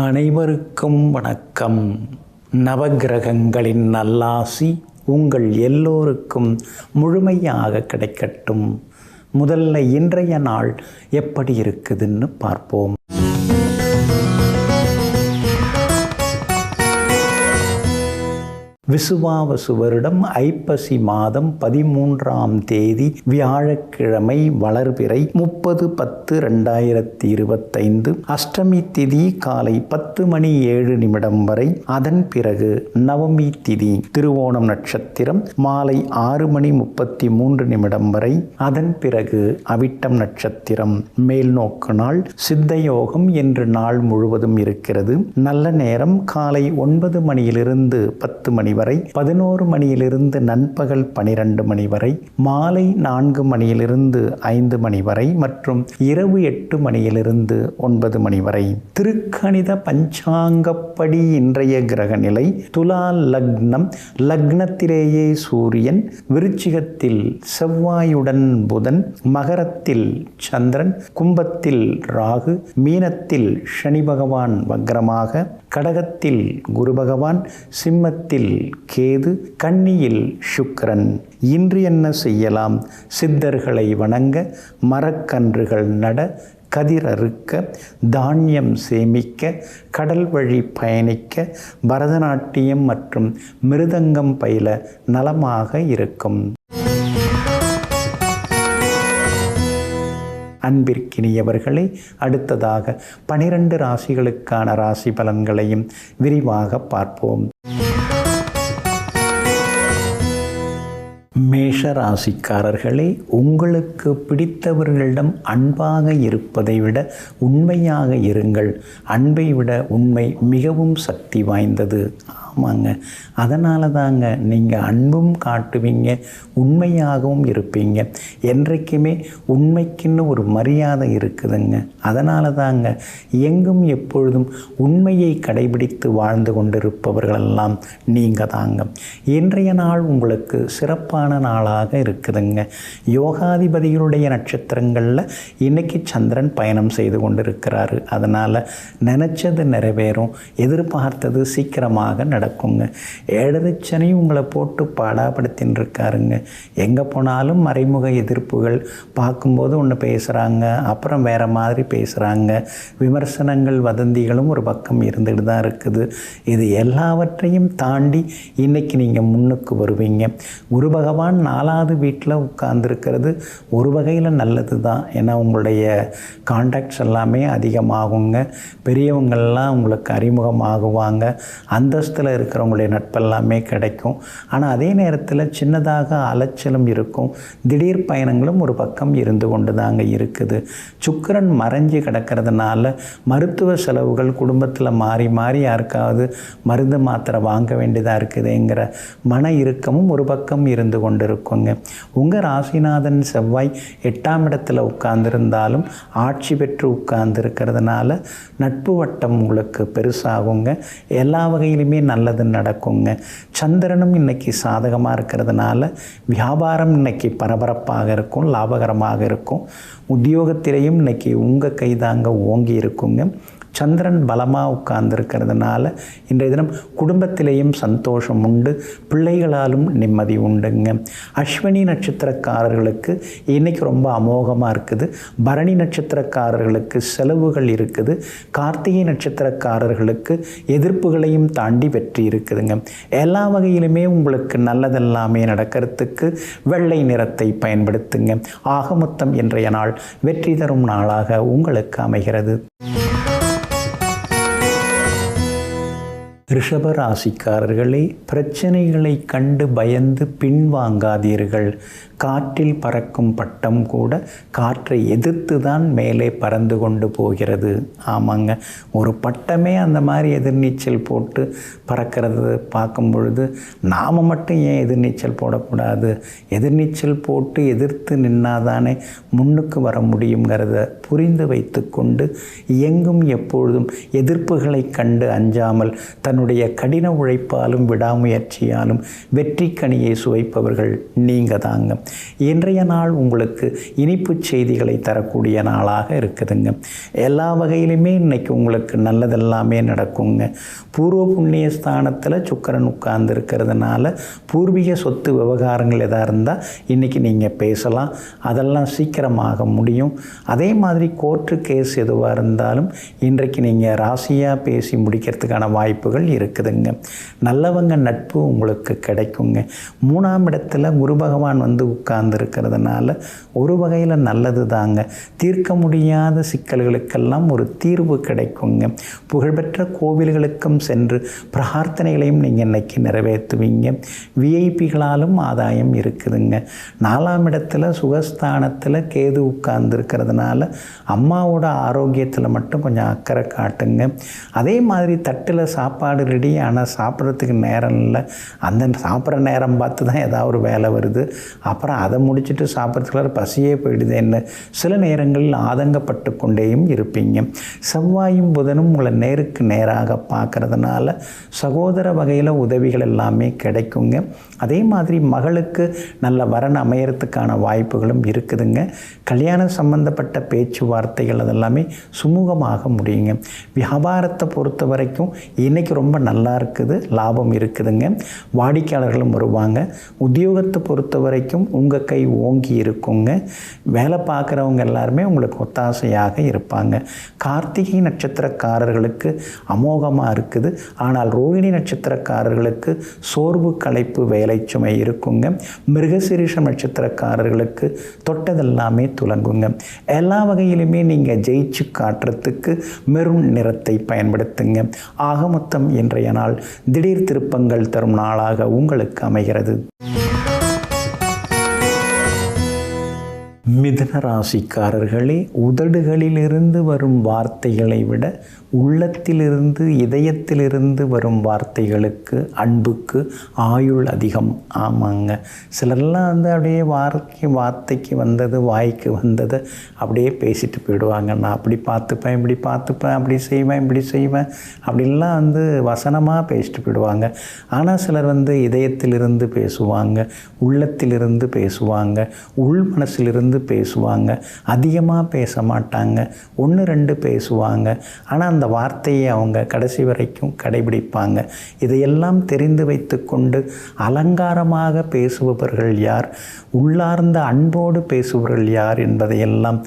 அனைவருக்கும் வணக்கம். நவக்கிரகங்களின் நல்லாசி உங்கள் எல்லோருக்கும் முழுமையாக கிடைக்கட்டும். முதல்ல இன்றைய நாள் எப்படி இருக்குதுன்னு பார்ப்போம். விசுவாவசு வருடம் ஐப்பசி மாதம் 13ஆம் தேதி வியாழக்கிழமை வளர்பிறை 30/10/2025 அஷ்டமி திதி காலை 10:07 வரை. அதன் பிறகு நவமி திதி திருவோணம் நட்சத்திரம் மாலை 6:33 வரை. அதன் பிறகு அவிட்டம் நட்சத்திரம் மேல் நோக்கு நாள். சித்தயோகம் என்று நாள் முழுவதும் இருக்கிறது. நல்ல நேரம் காலை 9 மணியிலிருந்து 10 மணி வரை, 11 மணியிலிருந்து நண்பகல் 12 மணி வரை, மாலை 4 மணியிலிருந்து 5 மணி வரை மற்றும் இரவு 8 மணியிலிருந்து 9 மணி வரை. திருக்கணித பஞ்சாங்கப்படி இன்றைய கிரக நிலை: துலா லக்னம், லக்னத்திலேயே சூரியன், விருச்சிகத்தில் செவ்வாயுடன் புதன், மகரத்தில் சந்திரன், கும்பத்தில் ராகு, மீனத்தில் சனி பகவான் வக்ரமாக, கடகத்தில் குரு பகவான், சிம்மத்தில் கேது, கன்னியில் சுக்கிரன். இன்று என்ன செய்யலாம்? சித்தர்களை வணங்க, மரக்கன்றுகள் நட, கதிர் அறுக்க, தானியம் சேமிக்க, கடல் வழி பயணிக்க, பரதநாட்டியம் மற்றும் மிருதங்கம் பயில நலமாக இருக்கும். அன்பிற்கினியவர்களே, அடுத்ததாக 12 ராசிகளுக்கான ராசி பலன்களையும் விரிவாக பார்ப்போம். மேஷ ராசிக்காரர்களே, உங்களுக்கு பிடித்தவர்களிடம் அன்பாக இருப்பதை விட உண்மையாக இருங்கள். அன்பை விட உண்மை மிகவும் சக்தி வாய்ந்தது. ஆமாங்க, அதனால தாங்க நீங்கள் அன்பும் காட்டுவீங்க, உண்மையாகவும் இருப்பீங்க. என்றைக்குமே உண்மைக்குன்னு ஒரு மரியாதை இருக்குதுங்க. அதனால தாங்க எங்கும் எப்பொழுதும் உண்மையை கடைபிடித்து வாழ்ந்து கொண்டிருப்பவர்களெல்லாம் நீங்கள் தாங்க. இன்றைய நாள் உங்களுக்கு சிறப்பான நாளாக இருக்குதுங்க. யோகாதிபதிகளுடைய நட்சத்திரங்களில் இன்னைக்கு சந்திரன் பயணம் செய்து கொண்டிருக்கிறாரு. அதனால் நினச்சது நிறைவேறும், எதிர்பார்த்தது சீக்கிரமாக நடக்குங்க. ஏழரைச்சனி உங்களை போட்டு பாடாப்படுத்தின்னு இருக்காருங்க. எங்கே போனாலும் மறைமுக எதிர்ப்புகள். பார்க்கும்போது ஒன்று பேசுகிறாங்க, அப்புறம் வேறு மாதிரி பேசுகிறாங்க. விமர்சனங்கள், வதந்திகளும் ஒரு பக்கம் இருந்துட்டு தான் இருக்குது. இது எல்லாவற்றையும் தாண்டி இன்றைக்கி நீங்கள் முன்னுக்கு வருவீங்க. குரு பகவான் 4வது வீட்டில் உட்கார்ந்துருக்கிறது ஒரு வகையில் நல்லது தான். ஏன்னா உங்களுடைய கான்டாக்ட்ஸ் எல்லாமே அதிகமாகுங்க. பெரியவங்கள்லாம் உங்களுக்கு அறிமுகமாகுவாங்க. அந்தஸ்தில் இருக்கிறவங்களுடைய நட்பெல்லாமே கிடைக்கும். ஆனால் அதே நேரத்தில் சின்னதாக அலைச்சலும் இருக்கும். திடீர் பயணங்களும் ஒரு பக்கம் இருந்து கொண்டு தாங்க இருக்குது. சுக்கிரன் மறைஞ்சு கிடக்கிறதுனால மருத்துவ செலவுகள் குடும்பத்தில் மாறி மாறி யாருக்காவது மருந்து மாத்திரை வாங்க வேண்டியதாக இருக்குதுங்கிற மன இறுக்கமும் ஒரு பக்கம் இருந்து கொண்டு இருக்குங்க. உங்கள் ராசிநாதன் செவ்வாய் 8ஆம் இடத்துல உட்கார்ந்துருந்தாலும் ஆட்சி பெற்று உட்கார்ந்துருக்கிறதுனால நட்பு வட்டம் உங்களுக்கு பெருசாகுங்க. எல்லா வகையிலுமே நல்லது நடக்குங்க. சந்திரனும் இன்னைக்கு சாதகமாக இருக்கிறதுனால வியாபாரம் இன்னைக்கு பரபரப்பாக இருக்கும், லாபகரமாக இருக்கும். உத்தியோகத்திலையும் இன்னைக்கு உங்கள் கைதாங்க ஓங்கி இருக்குங்க. சந்திரன் பலமாக உட்கார்ந்துருக்கிறதுனால இன்றைய தினம் குடும்பத்திலேயும் சந்தோஷம் உண்டு, பிள்ளைகளாலும் நிம்மதி உண்டுங்க. அஸ்வினி நட்சத்திரக்காரர்களுக்கு இன்றைக்கி ரொம்ப அமோகமாக இருக்குது. பரணி நட்சத்திரக்காரர்களுக்கு செலவுகள் இருக்குது. கார்த்திகை நட்சத்திரக்காரர்களுக்கு எதிர்ப்புகளையும் தாண்டி வெற்றி இருக்குதுங்க. எல்லா வகையிலுமே உங்களுக்கு நல்லதெல்லாமே நடக்கிறதுக்கு வெள்ளை நிறத்தை பயன்படுத்துங்க. ஆக மொத்தம் இன்றைய நாள் வெற்றி தரும் நாளாக உங்களுக்கு அமைகிறது. ரிஷப ராசிக்காரர்களே, பிரச்சனைகளை கண்டு பயந்து பின்வாங்காதீர்கள். காற்றில் பறக்கும் பட்டம் கூட காற்றை எதிர்த்து தான் மேலே பறந்து கொண்டு போகிறது. ஆமாங்க, ஒரு பட்டமே அந்த மாதிரி எதிர்நீச்சல் போட்டு பறக்கிறது பார்க்கும் பொழுது நாம் மட்டும் ஏன் எதிர்நீச்சல் போடக்கூடாது? எதிர்நீச்சல் போட்டு எதிர்த்து நின்னாதானே முன்னுக்கு வர முடியுங்கிறத புரிந்து வைத்து கொண்டு எங்கும் எப்பொழுதும் எதிர்ப்புகளை கண்டு அஞ்சாமல் தன்னுடைய தன்னுடைய கடின உழைப்பாலும் விடாமுயற்சியாலும் வெற்றி கனியை சுவைப்பவர்கள் நீங்கள் தாங்க. இன்றைய நாள் உங்களுக்கு இனிப்பு செய்திகளை தரக்கூடிய நாளாக இருக்குதுங்க. எல்லா வகையிலுமே இன்றைக்கி உங்களுக்கு நல்லதெல்லாமே நடக்குங்க. பூர்வ புண்ணிய ஸ்தானத்தில் சுக்கிரன் உட்கார்ந்து இருக்கிறதுனால பூர்வீக சொத்து விவகாரங்கள் எதாக இருந்தால் இன்றைக்கி நீங்கள் பேசலாம், அதெல்லாம் சீக்கிரமாக முடியும். அதே மாதிரி கோர்ட்டு கேஸ் எதுவாக இருந்தாலும் இன்றைக்கு நீங்கள் ராசியாக பேசி முடிக்கிறதுக்கான வாய்ப்புகள் இருக்குதுங்க. நல்லவங்க நட்பு உங்களுக்கு கிடைக்குங்க. 3ஆம் இடத்துல குரு பகவான் வந்து உட்கார்ந்து இருக்கிறதுனால ஒரு வகையில் நல்லது தாங்க. தீர்க்க முடியாத சிக்கல்களுக்கெல்லாம் ஒரு தீர்வு கிடைக்குங்க. புகழ்பெற்ற கோவில்களுக்கும் சென்று பிரார்த்தனைகளையும் நீங்கள் இன்றைக்கி நிறைவேற்றுவீங்க. விஐபிகளாலும் ஆதாயம் இருக்குதுங்க. 4ஆம் இடத்துல சுகஸ்தானத்தில் கேது உட்கார்ந்து இருக்கிறதுனால அம்மாவோட ஆரோக்கியத்தில் மட்டும் கொஞ்சம் அக்கறை காட்டுங்க. அதே மாதிரி தட்டில் சாப்பாடு ரெடி, ஆனால் சாப்பிட்றதுக்கு நேரம் இல்லை. அந்த சாப்பிட்ற நேரம் பார்த்து தான் ஏதாவது ஒரு வேலை வருது, அப்புறம் அதை முடிச்சுட்டு சாப்பிட்றதுக்குள்ள பசியே போயிடுதுன்னு சில நேரங்களில் ஆதங்கப்பட்டு கொண்டேயும் இருப்பீங்க. செவ்வாயும் புதனும் உங்களை நேருக்கு நேராக பார்க்கறதுனால சகோதர வகையில் உதவிகள் எல்லாமே கிடைக்குங்க. அதே மாதிரி மகளுக்கு நல்ல வரன் அமையறதுக்கான வாய்ப்புகளும் இருக்குதுங்க. கல்யாணம் சம்பந்தப்பட்ட பேச்சுவார்த்தைகள் அதெல்லாமே சுமூகமாக முடியுங்க. வியாபாரத்தை பொறுத்த வரைக்கும் இன்றைக்கி ரொம்ப நல்லா இருக்குது, லாபம் இருக்குதுங்க. வாடிக்கையாளர்களும் வருவாங்க. உத்தியோகத்தை பொறுத்த வரைக்கும் உங்கள் கை ஓங்கி இருக்குங்க. வேலை பார்க்குறவங்க எல்லாருமே உங்களுக்கு ஒத்தாசையாக இருப்பாங்க. கார்த்திகை நட்சத்திரக்காரர்களுக்கு அமோகமாக இருக்குது. ஆனால் ரோகிணி நட்சத்திரக்காரர்களுக்கு சோர்வு, களைப்பு, வேலை சுமை இருக்குங்க. மிருகசீரிஷம் நட்சத்திரக்காரர்களுக்கு தொட்டதெல்லாமே துலங்குங்க. எல்லா வகையிலுமே நீங்கள் ஜெயிச்சு காட்டுறதுக்கு மெரூன் நிறத்தை பயன்படுத்துங்க. ஆக மொத்தம் இன்றைய நாள் திடீர் திருப்பங்கள் தரும் நாளாக உங்களுக்கு அமைகிறது. மிதுன ராசிக்காரர்களே, உதடுகளிலிருந்து வரும் வார்த்தைகளை விட உள்ளத்திலிருந்து, இதயத்திலிருந்து வரும் வார்த்தைகளுக்கு, அன்புக்கு ஆயுள் அதிகம். ஆமாங்க, சிலர்லாம் வந்து அப்படியே வார்த்தைக்கு வந்தது, வாய்க்கு வந்தது அப்படியே பேசிட்டு போயிடுவாங்க. நான் அப்படி பார்த்துப்பேன், இப்படி பார்த்துப்பேன், அப்படி செய்வேன், இப்படி செய்வேன் அப்படின்லாம் வந்து வசனமாக பேசிட்டு போயிடுவாங்க. ஆனால் சிலர் வந்து இதயத்திலிருந்து பேசுவாங்க, உள்ளத்திலிருந்து பேசுவாங்க, உள் மனசிலிருந்து பேசுவாங்க. அதிகமாக பேச மாட்டாங்க, 1-2 பேசுவாங்க. ஆனால் அந்த வார்த்தையை அவங்க கடைசி வரைக்கும் கடைபிடிப்பாங்க. இதையெல்லாம் தெரிந்து வைத்து கொண்டு அலங்காரமாக பேசுபவர்கள் யார், உள்ளார்ந்த அன்போடு பேசுபவர்கள் யார் என்பதையெல்லாம்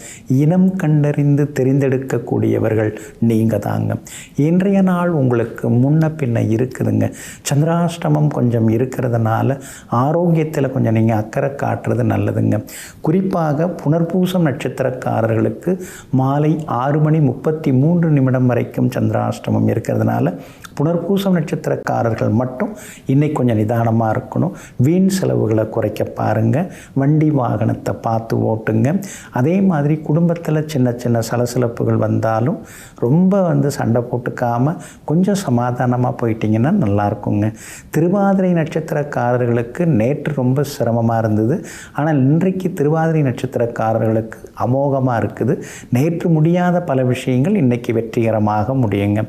இனம் கண்டறிந்து தெரிந்தெடுக்கக்கூடியவர்கள் நீங்கள் தாங்க. இன்றைய நாள் உங்களுக்கு முன்ன பின்ன இருக்குதுங்க. சந்திராஷ்டமம் கொஞ்சம் இருக்கிறதுனால ஆரோக்கியத்தில் கொஞ்சம் நீங்கள் அக்கறை காட்டுறது நல்லதுங்க. குறிப்பாக புனர்பூசம் நட்சத்திரக்காரர்களுக்கு மாலை 6:33 வரைக்கும் சந்திராஷ்டமம் இருக்கிறதுனால புனர்பூசம் நட்சத்திரக்காரர்கள் மட்டும் இன்னைக்கு கொஞ்சம் நிதானமாக இருக்கணும். வீண் செலவுகளை குறைக்க பாருங்கள். வண்டி வாகனத்தை பார்த்து ஓட்டுங்க. அதே மாதிரி குடும்பத்தில் சின்ன சின்ன சலசலப்புகள் வந்தாலும் ரொம்ப வந்து சண்டை போட்டுக்காமல் கொஞ்சம் சமாதானமாக போயிட்டீங்கன்னா நல்லாயிருக்குங்க. திருவாதிரை நட்சத்திரக்காரர்களுக்கு நேற்று ரொம்ப சிரமமாக இருந்தது. ஆனால் இன்றைக்கு திருவாதிரை நட்சத்திரக்காரர்களுக்கு அமோகமாக இருக்குது. நேற்று முடியாத பல விஷயங்கள் இன்றைக்கி வெற்றிகரமாக முடியுங்க.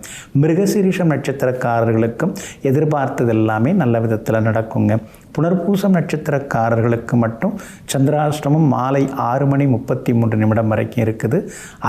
மிருகசீரிஷம் நட்சத்திரக்காரர்களுக்கும் எதிர்பார்த்தது எல்லாமே நல்ல விதத்தில் நடக்குங்க. புனர்பூசம் நட்சத்திரக்காரர்களுக்கு மட்டும் சந்திராஷ்டமம் மாலை 6:33 வரைக்கும் இருக்குது.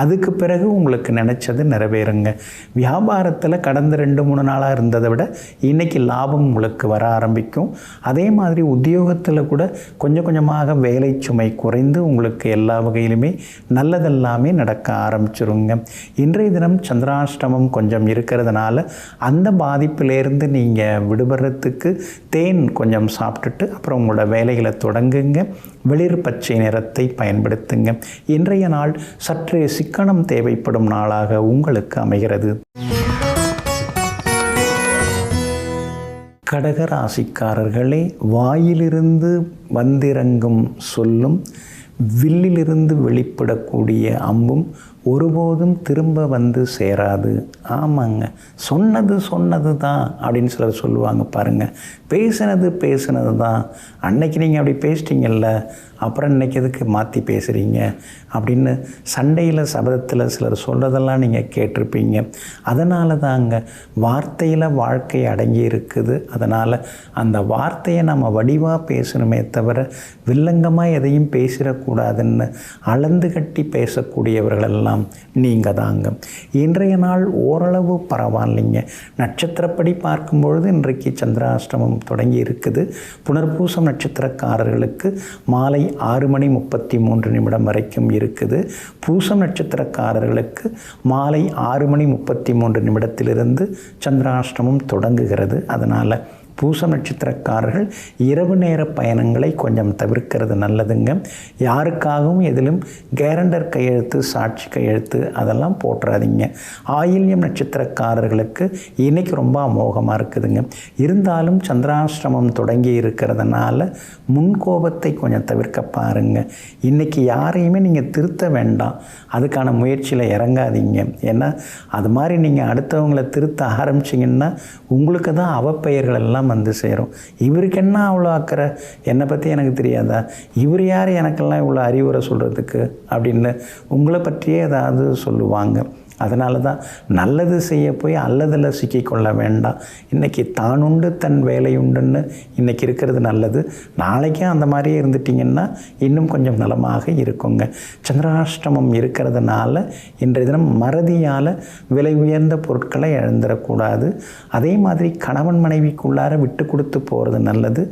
அதுக்கு பிறகு உங்களுக்கு நினச்சது நிறைவேறுங்க. வியாபாரத்தில் கடந்த 2-3 நாளாக இருந்ததை விட இன்றைக்கி லாபம் உங்களுக்கு வர ஆரம்பிக்கும். அதே மாதிரி உத்தியோகத்தில் கூட கொஞ்சம் கொஞ்சமாக வேலை சுமை குறைந்து உங்களுக்கு எல்லா வகையிலுமே நல்லதெல்லாமே நடக்க ஆரம்பிச்சிருங்க. இன்றைய தினம் சந்திராஷ்டமம் கொஞ்சம் இருக்கிறதுனால அந்த பாதிப்பிலேருந்து நீங்கள் விடுபடுறதுக்கு தேன் கொஞ்சம் சாப்பிட்டுட்டு அப்புறம் உங்களோட வேலைகளை தொடங்குங்க. வெளிர் பச்சை நிறத்தை பயன்படுத்துங்க. இன்றைய நாள் சற்றே சிக்கனம் தேவைப்படும் நாளாக உங்களுக்கு அமைகிறது. கடகராசிக்காரர்களே, வாயிலிருந்து வந்திறங்கும் சொல்லும் வில்லிலிருந்து வெளிப்படக்கூடிய அம்பும் ஒருபோதும் திரும்ப வந்து சேராது. ஆமாங்க, சொன்னது தான் அப்படின்னு சிலர் சொல்லுவாங்க பாருங்கள். பேசுனது தான். அன்னைக்கு நீங்கள் அப்படி பேசிட்டீங்கல்ல, அப்புறம் இன்றைக்கி எதுக்கு மாற்றி பேசுகிறீங்க அப்படின்னு சண்டையில் சபதத்தில் சிலர் சொல்கிறதெல்லாம் நீங்கள் கேட்டிருப்பீங்க. அதனால தாங்க வார்த்தையில் வாழ்க்கை அடங்கி இருக்குது. அதனால் அந்த வார்த்தையை நம்ம வடிவாக பேசணுமே தவிர வில்லங்கமாக எதையும் பேசிடக்கூடாதுன்னு அளந்து கட்டி பேசக்கூடியவர்களெல்லாம் நீங்கள் தாங்க. இன்றைய நாள் ஓரளவு பரவாயில்லைங்க. நட்சத்திரப்படி பார்க்கும்பொழுது இன்றைக்கு சந்திராஷ்டமம் தொடங்கி இருக்குது. புனர்பூசம் நட்சத்திரக்காரர்களுக்கு மாலை 6:33 வரைக்கும் இருக்குது. பூசம் நட்சத்திரக்காரர்களுக்கு மாலை 6:33 சந்திராஷ்டமம் தொடங்குகிறது. அதனால் பூசம் நட்சத்திரக்காரர்கள் இரவு நேர பயணங்களை கொஞ்சம் தவிர்க்கிறது நல்லதுங்க. யாருக்காகவும் எதிலும் கேரண்டர் கையெழுத்து, சாட்சி கையெழுத்து அதெல்லாம் போட்டுறாதீங்க. ஆயில்யம் நட்சத்திரக்காரர்களுக்கு இன்றைக்கி ரொம்ப அமோகமாக இருக்குதுங்க. இருந்தாலும் சந்திராஷ்டமம் தொடங்கி இருக்கிறதுனால முன்கோபத்தை கொஞ்சம் தவிர்க்க பாருங்கள். இன்றைக்கி யாரையுமே நீங்கள் திருத்த வேண்டாம், அதுக்கான முயற்சியில் இறங்காதீங்க. ஏன்னா அது மாதிரி நீங்கள் அடுத்தவங்களை திருத்த ஆரம்பிச்சிங்கன்னா உங்களுக்கு தான் அவப்பெயர்கள் எல்லாம் வந்து சேரும். இவருக்கு என்ன அவ்வளோ அக்கறை, என்னை பற்றி எனக்கு தெரியாதா, இவர் யார் எனக்கெல்லாம் இவ்வளோ அறிவுரை சொல்கிறதுக்கு அப்படின்னு உங்களை பற்றியே ஏதாவது சொல்லுவாங்க. அதனால தான் நல்லது செய்ய போய் அல்லதில் சிக்கிக்கொள்ள வேண்டாம். இன்றைக்கி தான் உண்டு தன் வேலை உண்டுன்னு இன்றைக்கி இருக்கிறது நல்லது. நாளைக்கும் அந்த மாதிரியே இருந்துட்டிங்கன்னா இன்னும் கொஞ்சம் நலமாக இருக்குங்க. சந்திராஷ்டமம் இருக்கிறதுனால இன்றைய தினம் மறதியால் விலை உயர்ந்த பொருட்களை இழந்துடக்கூடாது. அதே மாதிரி கணவன் மனைவிக்குள்ளார விட்டு கொடுத்து போகிறது நல்லது.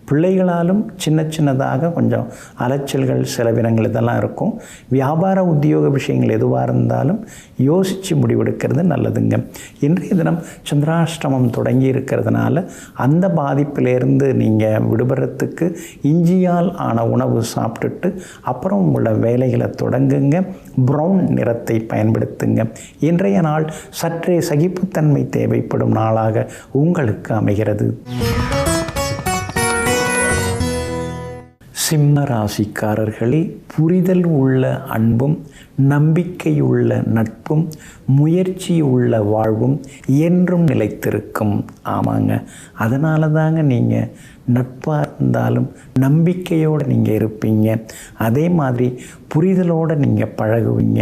பிள்ளைகளாலும் சின்னதாக கொஞ்சம் அலைச்சல்கள், செலவினங்கள் இதெல்லாம் இருக்கும். வியாபார உத்தியோக விஷயங்கள் எதுவாக இருந்தாலும் யோசித்து முடிவெடுக்கிறது நல்லதுங்க. இன்றைய தினம் சந்திராஷ்டமம் தொடங்கி இருக்கிறதுனால அந்த பாதிப்பிலேருந்து நீங்கள் விடுபடுறதுக்கு இஞ்சியால் ஆன உணவு சாப்பிட்டுட்டு அப்புறம் உங்களோட வேலைகளை தொடங்குங்க. ப்ரௌன் நிறத்தை பயன்படுத்துங்க. இன்றைய நாள் சற்றே சகிப்புத்தன்மை தேவைப்படும் நாளாக உங்களுக்கு அமைகிறது. சிம்ம ராசிக்காரர்களே, புரிதல் உள்ள அன்பும் நம்பிக்கையுள்ள நட்பும் முயற்சி உள்ள வாழ்வும் என்றும் நிலைத்திருக்கும். ஆமாங்க, அதனால தாங்க நீங்கள் நட்பாக இருந்தாலும் நம்பிக்கையோடு நீங்கள் இருப்பீங்க. அதே மாதிரி புரிதலோடு நீங்கள் பழகுவீங்க.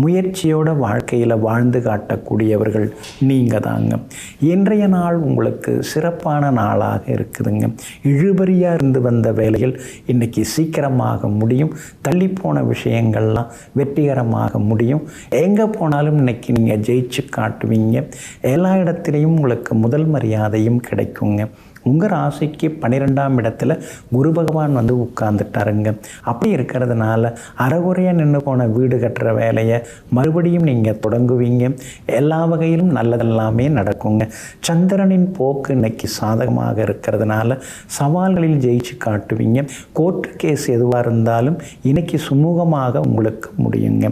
முயற்சியோட வாழ்க்கையில் வாழ்ந்து காட்டக்கூடியவர்கள் நீங்கள் தாங்க. இன்றைய நாள் உங்களுக்கு சிறப்பான நாளாக இருக்குதுங்க. இழுபறியாக இருந்து வந்த வேலைகள் இன்றைக்கி சீக்கிரமாக முடியும். தள்ளிப்போன விஷயங்கள்லாம் வெற்றிகரமாக முடியும். எங்கே போனாலும் இன்றைக்கி நீங்கள் ஜெயிச்சு காட்டுவீங்க. எல்லா இடத்துலையும் உங்களுக்கு முதல் மரியாதையும் கிடைக்குங்க. உங்கள் ராசிக்கு 12ஆம் இடத்துல குரு பகவான் வந்து உட்கார்ந்துட்டாருங்க. அப்படி இருக்கிறதுனால அறகுறையாக நின்று போன வீடு கட்டுற வேலையை மறுபடியும் நீங்கள் தொடங்குவீங்க. எல்லா வகையிலும் நல்லதெல்லாமே நடக்குங்க. சந்திரனின் போக்கு இன்னைக்கு சாதகமாக இருக்கிறதுனால சவால்களில் ஜெயிச்சு காட்டுவீங்க. கோர்ட்டு கேஸ் எதுவாக இருந்தாலும் இன்னைக்கு சுமூகமாக உங்களுக்கு முடியுங்க.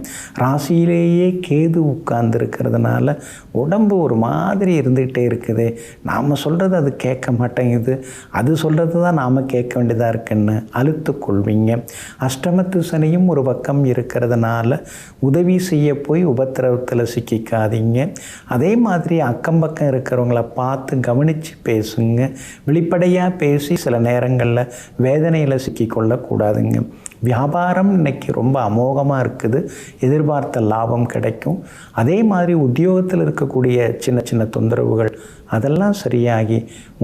ராசியிலேயே கேது உட்கார்ந்து இருக்கிறதுனால உடம்பு ஒரு மாதிரி இருந்துகிட்டே இருக்குது. நாம் சொல்கிறது அது கேட்க மாட்டேங்குது, அது சொல்கிறது தான் நாம் கேட்க வேண்டியதாக இருக்குன்னு அழுத்து கொள்வீங்க. அஷ்டமத்து சனியும் ஒரு பக்கம் இருக்கிறதுனால உதவி செய்ய போய் உபத்திரவத்தில் சிக்கிக்காதீங்க. அதே மாதிரி அக்கம் பக்கம் இருக்கிறவங்கள பார்த்து கவனித்து பேசுங்க. வெளிப்படையாக பேசி சில நேரங்களில் வேதனையில் சிக்கிக்கொள்ளக்கூடாதுங்க. வியாபாரம் இன்றைக்கி ரொம்ப அமோகமாக இருக்குது. எதிர்பார்த்த லாபம் கிடைக்கும். அதே மாதிரி உத்தியோகத்தில் இருக்கக்கூடிய சின்ன தொந்தரவுகள் அதெல்லாம் சரியாகி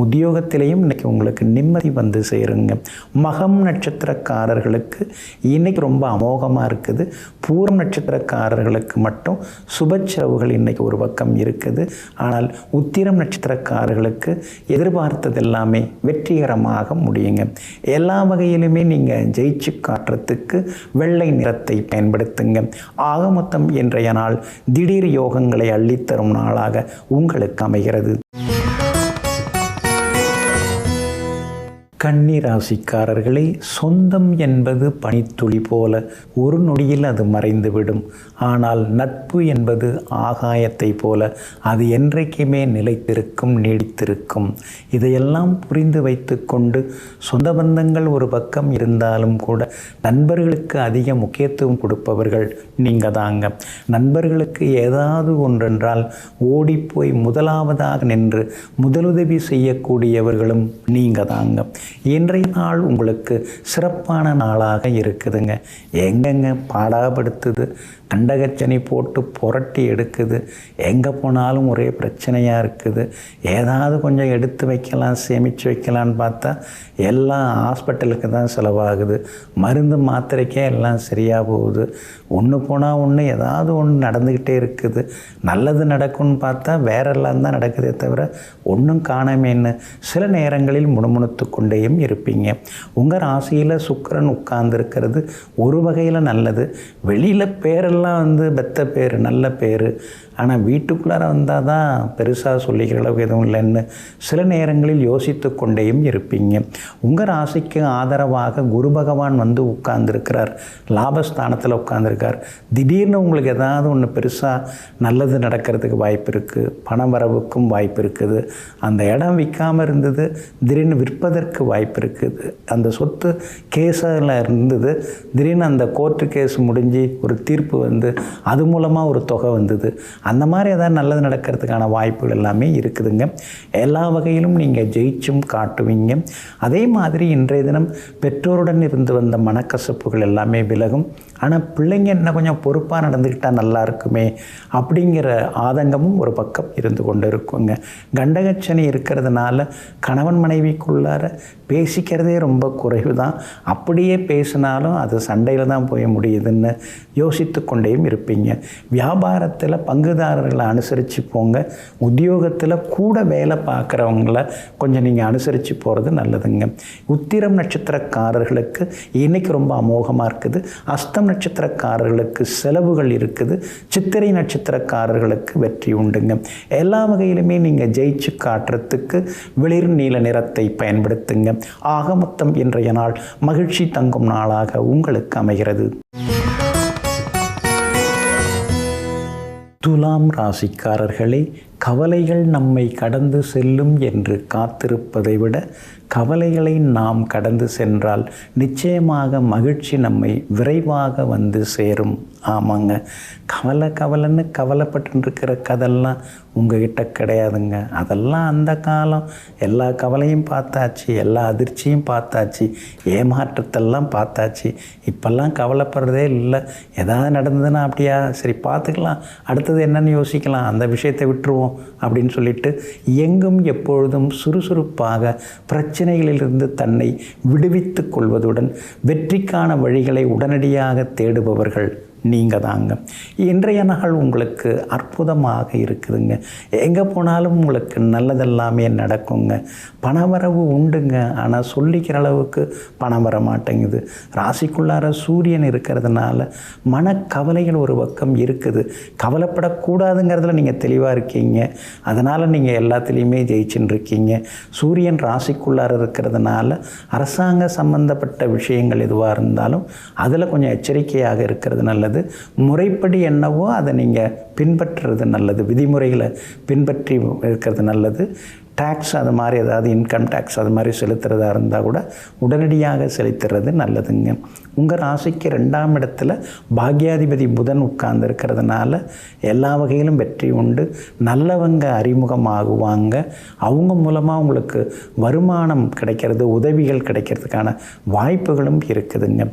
உத்தியோகத்திலையும் இன்றைக்கி உங்களுக்கு நிம்மதி வந்து சேருங்க. மகம் நட்சத்திரக்காரர்களுக்கு இன்றைக்கி ரொம்ப அமோகமாக இருக்குது. பூரம் நட்சத்திரக்காரர்களுக்கு மட்டும் சுப செலவுகள் இன்றைக்கி ஒரு பக்கம் இருக்குது. ஆனால் உத்திரம் நட்சத்திரக்காரர்களுக்கு எதிர்பார்த்தது எல்லாமே வெற்றிகரமாக முடியுங்க. எல்லா வகையிலுமே நீங்கள் ஜெயிச்சு காட்டுறதுக்கு வெள்ளை நிறத்தை பயன்படுத்துங்க. ஆக மொத்தம் இன்றைய நாள் திடீர் யோகங்களை அள்ளித்தரும் நாளாக உங்களுக்கு அமைகிறது. கன்னி ராசிக்காரர்களே, சொந்தம் என்பது பனித்துளி போல ஒரு நொடியில் அது மறைந்துவிடும். ஆனால் நட்பு என்பது ஆகாயத்தை போல அது என்றைக்குமே நிலைத்திருக்கும், நீடித்திருக்கும். இதையெல்லாம் புரிந்து வைத்து கொண்டு சொந்த பந்தங்கள் ஒரு பக்கம் இருந்தாலும் கூட நண்பர்களுக்கு அதிக முக்கியத்துவம் கொடுப்பவர்கள் நீங்கள் தாங்க. நண்பர்களுக்கு ஏதாவது ஒன்றென்றால் ஓடிப்போய் முதலாவதாக நின்று முதலுதவி செய்யக்கூடியவர்களும் நீங்கள் தாங்க. இன்றைய நாள் உங்களுக்கு சிறப்பான நாளாக இருக்குதுங்க. எங்கெங்க பாடாப்படுத்துது, கண்டகச்சனி போட்டு புரட்டி எடுக்குது, எங்கே போனாலும் ஒரே பிரச்சனையாக இருக்குது. ஏதாவது கொஞ்சம் எடுத்து வைக்கலாம், சேமித்து வைக்கலான்னு பார்த்தா எல்லாம் ஹாஸ்பிட்டலுக்கு தான் செலவாகுது. மருந்து மாத்திரைக்கே எல்லாம் சரியாக போகுது. ஒன்று போனால் ஒன்று ஏதாவது ஒன்று நடந்துக்கிட்டே இருக்குது. நல்லது நடக்கும்னு பார்த்தா வேறெல்லாம் தான் நடக்குதே தவிர ஒன்றும் காணாமேன்னு சில நேரங்களில் முணுமுணுத்து கொண்டேயும் இருப்பீங்க. உங்கள் ராசியில் சுக்கிரன் உட்கார்ந்துருக்கிறது ஒரு வகையில் நல்லது. வெளியில் பேரெல்லாம் பெத்த பேர், நல்ல பேர். ஆனால் வீட்டுக்குள்ளார வந்தால் தான் பெருசாக சொல்லிக்கிற அளவுக்கு எதுவும் இல்லைன்னு சில நேரங்களில் யோசித்து கொண்டேயும் இருப்பீங்க. உங்கள் ராசிக்கு ஆதரவாக குரு பகவான் உட்கார்ந்துருக்கிறார், லாபஸ்தானத்தில் உட்கார்ந்துருக்கார். திடீர்னு உங்களுக்கு ஏதாவது ஒன்று பெருசாக நல்லது நடக்கிறதுக்கு வாய்ப்பு இருக்குது, பண வரவுக்கும் வாய்ப்பு இருக்குது. அந்த இடம் விற்காமல் இருந்தது, திடீர்னு விற்பதற்கு வாய்ப்பு இருக்குது. அந்த சொத்து கேஸில் இருந்தது, திடீர்னு அந்த கோர்ட்டு கேஸ் முடிஞ்சு ஒரு தீர்ப்பு அது மூலமாக ஒரு தொகை வந்தது. அந்த மாதிரி ஏதாவது நல்லது நடக்கிறதுக்கான வாய்ப்புகள் எல்லாமே இருக்குதுங்க. எல்லா வகையிலும் நீங்கள் ஜெயிச்சும் காட்டுவீங்க. அதே மாதிரி இன்றைய தினம் பெற்றோருடன் இருந்து வந்த மனக்கசப்புகள் எல்லாமே விலகும். ஆனால் பிள்ளைங்க என்ன கொஞ்சம் பொறுப்பாக நடந்துக்கிட்டால் நல்லா இருக்குமே அப்படிங்கிற ஆதங்கமும் ஒரு பக்கம் இருந்து கொண்டு இருக்குங்க. கண்டகச்சனி இருக்கிறதுனால கணவன் மனைவிக்குள்ளார பேசிக்கிறதே ரொம்ப குறைவு தான். அப்படியே பேசினாலும் அது சண்டையில் தான் போய் முடியுதுன்னு யோசித்து கொண்டேயும் இருப்பீங்க. வியாபாரத்தில் பங்குதாரர்களை அனுசரித்து போங்க. உத்தியோகத்தில் கூட வேலை பார்க்குறவங்கள கொஞ்சம் நீங்கள் அனுசரித்து போகிறது நல்லதுங்க. உத்திரம் நட்சத்திரக்காரர்களுக்கு இன்றைக்கி ரொம்ப அமோகமாக இருக்குது. அஸ்தம் நட்சத்திரக்காரர்களுக்கு செலவுகள் இருக்குது. சித்திரை நட்சத்திரக்காரர்களுக்கு வெற்றி உண்டுங்க. எல்லா வகையிலுமே நீங்கள் ஜெயிச்சு காட்டுறதுக்கு வெளிர் நீல நிறத்தை பயன்படுத்துங்க. ஆக மொத்தம் இன்றைய நாள் மகிழ்ச்சி தங்கும் நாளாக உங்களுக்கு அமைகிறது. துலாம் ராசிக்காரர்களே, கவலைகள் நம்மை கடந்து செல்லும் என்று காத்திருப்பதை விட கவலைகளை நாம் கடந்து சென்றால் நிச்சயமாக மகிழ்ச்சி நம்மை விரைவாக சேரும். ஆமாங்க, கவலைன்னு கவலைப்பட்டுருக்கிற கதெல்லாம் உங்ககிட்ட கிடையாதுங்க. அதெல்லாம் அந்த காலம். எல்லா கவலையும் பார்த்தாச்சு, எல்லா அதிர்ச்சியும் பார்த்தாச்சு, ஏமாற்றத்தெல்லாம் பார்த்தாச்சு. இப்பெல்லாம் கவலைப்படுறதே இல்லை. ஏதாவது நடந்ததுன்னா அப்படியா, சரி பார்த்துக்கலாம், அடுத்தது என்னன்னு யோசிக்கலாம், அந்த விஷயத்தை விட்டுருவோம் அப்படின்னு சொல்லிட்டு எங்கும் எப்பொழுதும் சுறுசுறுப்பாக பிரச்சனைகளிலிருந்து தன்னை விடுவித்து கொள்வதுடன் வெற்றிக்கான வழிகளை உடனடியாக தேடுபவர்கள் நீங்கள் தாங்க. இன்றைய நாள் உங்களுக்கு அற்புதமாக இருக்குதுங்க. எங்கே போனாலும் உங்களுக்கு நல்லதெல்லாமே நடக்குங்க. பணவரவு உண்டுங்க. ஆனால் சொல்லிக்கிற அளவுக்கு பணம் வர மாட்டேங்குது. ராசிக்குள்ளார சூரியன் இருக்கிறதுனால மனக்கவலைகள் ஒரு பக்கம் இருக்குது. கவலைப்படக்கூடாதுங்கிறதுல நீங்கள் தெளிவாக இருக்கீங்க. அதனால் நீங்கள் எல்லாத்துலேயுமே ஜெயிச்சுன்னு இருக்கீங்க. சூரியன் ராசிக்குள்ளார இருக்கிறதுனால அரசாங்க சம்பந்தப்பட்ட விஷயங்கள் எதுவாக இருந்தாலும் அதில் கொஞ்சம் எச்சரிக்கையாக இருக்கிறது நல்லது. முறைப்படி என்னவோ அதை நீங்கள் பின்பற்றுறது நல்லது. விதிமுறைகளை பின்பற்றி இருக்கிறது நல்லது. டேக்ஸ் அது மாதிரி ஏதாவது இன்கம் டேக்ஸ் அது மாதிரி செலுத்துறதா இருந்தால் கூட உடனடியாக செலுத்துறது நல்லதுங்க. உங்கள் ராசிக்கு 2ஆம் இடத்துல பாக்யாதிபதி புதன் உட்கார்ந்து இருக்கிறதுனால எல்லா வகையிலும் வெற்றி உண்டு. நல்லவங்க அறிமுகமாகுவாங்க. அவங்க மூலமாக உங்களுக்கு வருமானம் கிடைக்கிறது, உதவிகள் கிடைக்கிறதுக்கான வாய்ப்புகளும் இருக்குதுங்க.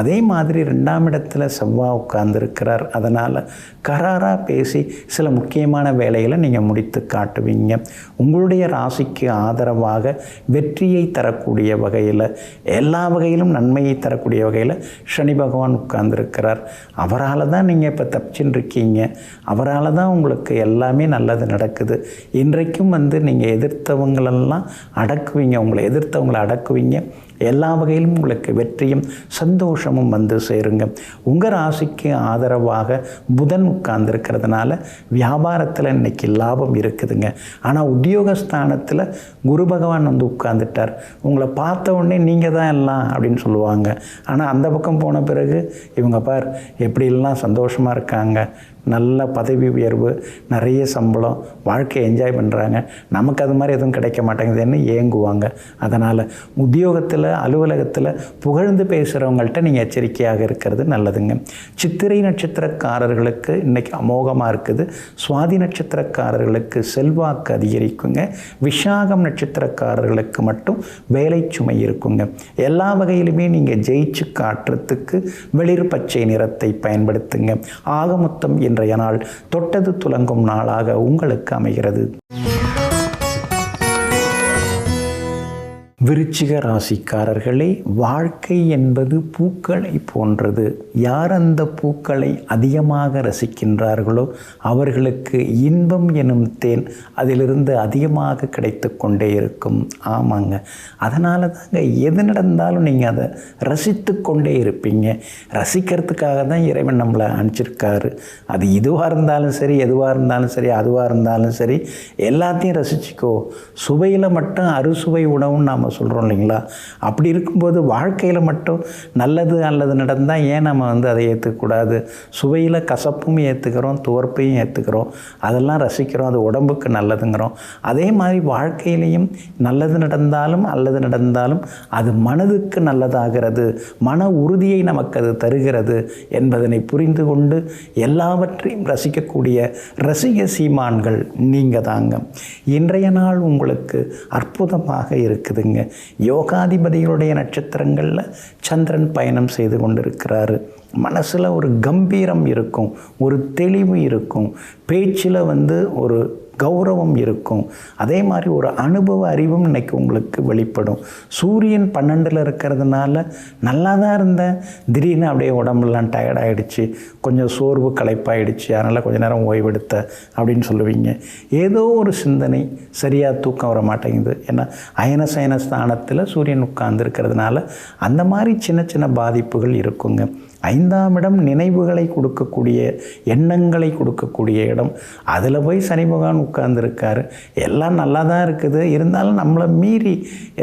அதே மாதிரி 2ஆம் இடத்துல செவ்வாய் உட்கார்ந்துருக்கிறார். அதனால் கராராக பேசி சில முக்கியமான வேலைகளை நீங்கள் முடித்து காட்டுவீங்க. உங்களுடைய ராசிக்கு ஆதரவாக வெற்றியை தரக்கூடிய வகையில், எல்லா வகையிலும் நன்மையை தரக்கூடிய வகையில் சனி பகவான் உட்கார்ந்துருக்கிறார். அவரால் தான் நீங்கள் இப்போ தப்பிச்சுன்னு இருக்கீங்க. அவரால் தான் உங்களுக்கு எல்லாமே நல்லது நடக்குது. இன்றைக்கும் நீங்கள் எதிர்த்தவங்களெல்லாம் அடக்குவீங்க. உங்களை எதிர்த்தவங்களை அடக்குவீங்க. எல்லா வகையிலும் உங்களுக்கு வெற்றியும் சந்தோஷமும் வந்து சேருங்க. உங்கள் ராசிக்கு ஆதரவாக புதன் உட்கார்ந்துருக்கிறதுனால வியாபாரத்தில் இன்னைக்கு லாபம் இருக்குதுங்க. ஆனால் உத்தியோகஸ்தானத்தில் குரு பகவான் வந்து உட்கார்ந்துட்டார். உங்களை பார்த்த உடனே நீங்கள் தான் எல்லாம் அப்படின்னு சொல்லுவாங்க. ஆனால் அந்த பக்கம் போன பிறகு இவங்க பார் எப்படிலாம் சந்தோஷமாக இருக்காங்க, நல்ல பதவி உயர்வு, நிறைய சம்பளம், வாழ்க்கையை என்ஜாய் பண்ணுறாங்க, நமக்கு அது மாதிரி எதுவும் கிடைக்க மாட்டேங்குதுன்னு ஏங்குவாங்க. அதனால் உத்தியோகத்தில் அலுவலகத்தில் புகழ்ந்து பேசுகிறவங்கள்ட்ட நீங்கள் எச்சரிக்கையாக இருக்கிறது நல்லதுங்க. சித்திரை நட்சத்திரக்காரர்களுக்கு இன்றைக்கி அமோகமாக இருக்குது. சுவாதி நட்சத்திரக்காரர்களுக்கு செல்வாக்கு அதிகரிக்குங்க. விசாகம் நட்சத்திரக்காரர்களுக்கு மட்டும் வேலை சுமை இருக்குங்க. எல்லா வகையிலுமே நீங்கள் ஜெயிச்சு காட்டுறதுக்கு வெளிர் பச்சை நிறத்தை பயன்படுத்துங்க. ஆக மொத்தம் இன்றைய நாள் தொட்டது துலங்கும் நாளாக உங்களுக்கு அமைகிறது. விருச்சிக ராசிக்காரர்களே, வாழ்க்கை என்பது பூக்களை போன்றது. யார் அந்த பூக்களை அதிகமாக ரசிக்கின்றார்களோ அவர்களுக்கு இன்பம் எனும் தேன் அதிலிருந்து அதிகமாக கிடைத்து கொண்டே இருக்கும். ஆமாங்க, அதனால தாங்க எது நடந்தாலும் நீங்கள் அதை ரசித்து கொண்டே இருப்பீங்க. ரசிக்கிறதுக்காக தான் இறைவன் நம்மளை அனுப்பிச்சிருக்காரு. அது இதுவாக இருந்தாலும் சரி, எதுவாக இருந்தாலும் சரி, அதுவாக இருந்தாலும் சரி, எல்லாத்தையும் ரசிச்சுக்கோ. சுவையில் மட்டும் அறுசுவை உணவுன்னு நாம் சொல்கிறோம் இல்லைங்களா? அப்படி இருக்கும்போது வாழ்க்கையில் மட்டும் நல்லது அல்லது நடந்தால் ஏன் நம்ம வந்து அதை ஏற்றுக்கூடாது? சுவையில் கசப்பும் ஏற்றுக்கிறோம், துவர்ப்பையும் ஏற்றுக்கிறோம், அதெல்லாம் ரசிக்கிறோம், அது உடம்புக்கு நல்லதுங்கிறோம். அதே மாதிரி வாழ்க்கையிலையும் நல்லது நடந்தாலும் அல்லது நடந்தாலும் அது மனதுக்கு நல்லதாகிறது, மன உறுதியை நமக்கு அது தருகிறது என்பதனை புரிந்து கொண்டு எல்லாவற்றையும் ரசிக்கக்கூடிய ரசிக சீமான்கள் நீங்கள் தாங்க. இன்றைய நாள் உங்களுக்கு அற்புதமாக இருக்குதுங்க. யோகாதிபதிகளுடைய நட்சத்திரங்களில் சந்திரன் பயணம் செய்து கொண்டிருக்கிறாரு. மனசில் ஒரு கம்பீரம் இருக்கும், ஒரு தெளிவு இருக்கும், பேச்சில் வந்து ஒரு கௌரவம் இருக்கும். அதே மாதிரி ஒரு அனுபவ அறிவும் இன்றைக்கி உங்களுக்கு வெளிப்படும். சூரியன் 12 இருக்கிறதுனால நல்லா தான் இருந்தேன், திடீர்னு அப்படியே உடம்புலாம் டயர்டாகிடுச்சு, கொஞ்சம் சோர்வு களைப்பாயிடுச்சு, அதனால் கொஞ்சம் நேரம் ஓய்வெடுத்த அப்படின்னு சொல்லுவீங்க. ஏதோ ஒரு சிந்தனை, சரியாக தூக்கம் வர மாட்டேங்குது. ஏன்னா அயன சயன ஸ்தானத்தில் சூரியன் உட்கார்ந்துருக்கிறதுனால அந்த மாதிரி சின்ன சின்ன பாதிப்புகள் இருக்குங்க. 5ஆம் இடம் நினைவுகளை கொடுக்கக்கூடிய, எண்ணங்களை கொடுக்கக்கூடிய இடம். அதில் போய் சனி பகவான் உட்கார்ந்துருக்காரு. எல்லாம் நல்லா தான் இருக்குது, இருந்தாலும் நம்மளை மீறி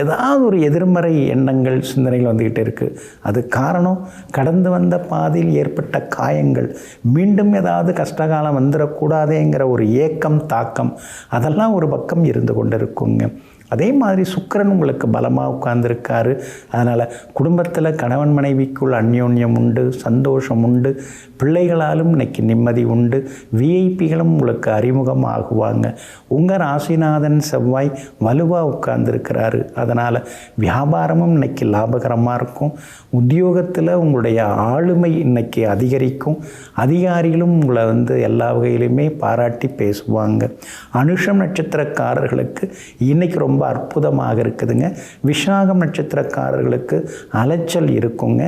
ஏதாவது ஒரு எதிர்மறை எண்ணங்கள் சிந்தனைகள் வந்துக்கிட்டே இருக்குது. அது காரணம் கடந்து வந்த பாதையில் ஏற்பட்ட காயங்கள், மீண்டும் ஏதாவது கஷ்டகாலம் வந்துடக்கூடாதேங்கிற ஒரு ஏக்கம், தாக்கம், அதெல்லாம் ஒரு பக்கம் இருந்து கொண்டு இருக்குங்க. அதே மாதிரி சுக்கிரன் உங்களுக்கு பலமாக உட்கார்ந்துருக்காரு. அதனால் குடும்பத்தில் கணவன் மனைவிக்குள் அந்யோன்யம் உண்டு, சந்தோஷம் உண்டு, பிள்ளைகளாலும் இன்னைக்கு நிம்மதி உண்டு, விஐபிகளும் உங்களுக்கு அறிமுகம் ஆகுவாங்க. உங்கள் ராசிநாதன் செவ்வாய் வலுவாக உட்கார்ந்துருக்கிறாரு. அதனால் வியாபாரமும் இன்னைக்கு லாபகரமாக இருக்கும். உத்தியோகத்தில் உங்களுடைய ஆளுமை இன்னைக்கு அதிகரிக்கும். அதிகாரிகளும் உங்களை வந்து எல்லா வகையிலுமே பாராட்டி பேசுவாங்க. அனுஷம் நட்சத்திரக்காரர்களுக்கு இன்னைக்கு ரொம்ப அற்புதமாக இருக்குதுங்க. விசாகம் நட்சத்திரக்காரர்களுக்கு அலைச்சல் இருக்குங்க.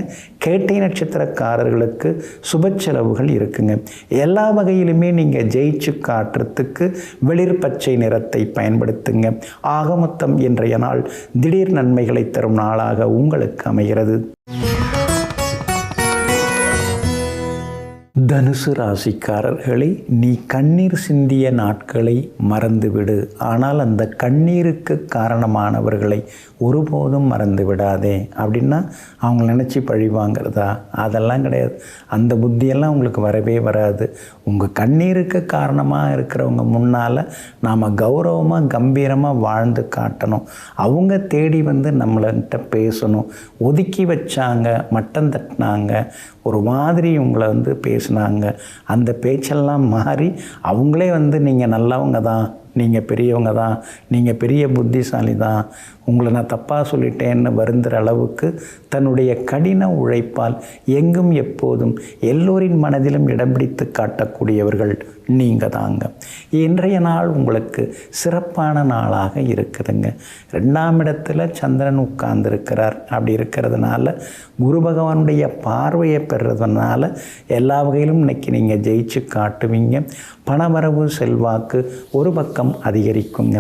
கேட்டை நட்சத்திரக்காரர்களுக்கு சுப செலவுகள் இருக்குங்க. எல்லா வகையிலுமே நீங்கள் ஜெயிச்சு காட்டுறதுக்கு வெளிர் பச்சை நிறத்தை பயன்படுத்துங்க. ஆக மொத்தம் இன்றைய நாள் திடீர் நன்மைகளை தரும் நாளாக உங்களுக்கு அமைகிறது. தனுசு ராசிக்காரர்களை, நீ கண்ணீர் சிந்திய நாட்களை மறந்துவிடு. ஆனால் அந்த கண்ணீருக்கு காரணமானவர்களை ஒருபோதும் மறந்து விடாதே. அப்படின்னா அவங்க நினச்சி பழி வாங்கிறதா? அதெல்லாம் கிடையாது. அந்த புத்தியெல்லாம் உங்களுக்கு வரவே வராது. உங்கள் கண்ணீருக்கு காரணமாக இருக்கிறவங்க முன்னால் நாம் கௌரவமாக கம்பீரமாக வாழ்ந்து காட்டணும். அவங்க தேடி வந்து நம்மள்கிட்ட பேசணும். ஒதுக்கி வச்சாங்க, மட்டம் தட்டினாங்க, ஒரு மாதிரி உங்களை வந்து பேசினாங்க, அந்த பேச்செல்லாம் மாறி அவங்களே வந்து நீங்கள் நல்லவங்க தான், நீங்கள் பெரியவங்க தான், நீங்கள் பெரிய புத்திசாலி தான், உங்களை நான் தப்பாக சொல்லிட்டேன்னு வருந்துற அளவுக்கு தன்னுடைய கடின உழைப்பால் எங்கும் எப்போதும் எல்லோரின் மனதிலும் இடம் பிடித்து காட்டக்கூடியவர்கள் நீங்கள் தாங்க. இன்றைய நாள் உங்களுக்கு சிறப்பான நாளாக இருக்குதுங்க. 2ஆம் இடத்துல சந்திரன் உட்கார்ந்துருக்கிறார். அப்படி இருக்கிறதுனால குரு பகவானுடைய பார்வையை பெறுறதுனால எல்லா வகையிலும் இன்னைக்கு நீங்கள் ஜெயிச்சு காட்டுவீங்க. பணவரவு செல்வாக்கு ஒரு பக்கம் அதிகரிக்குங்க.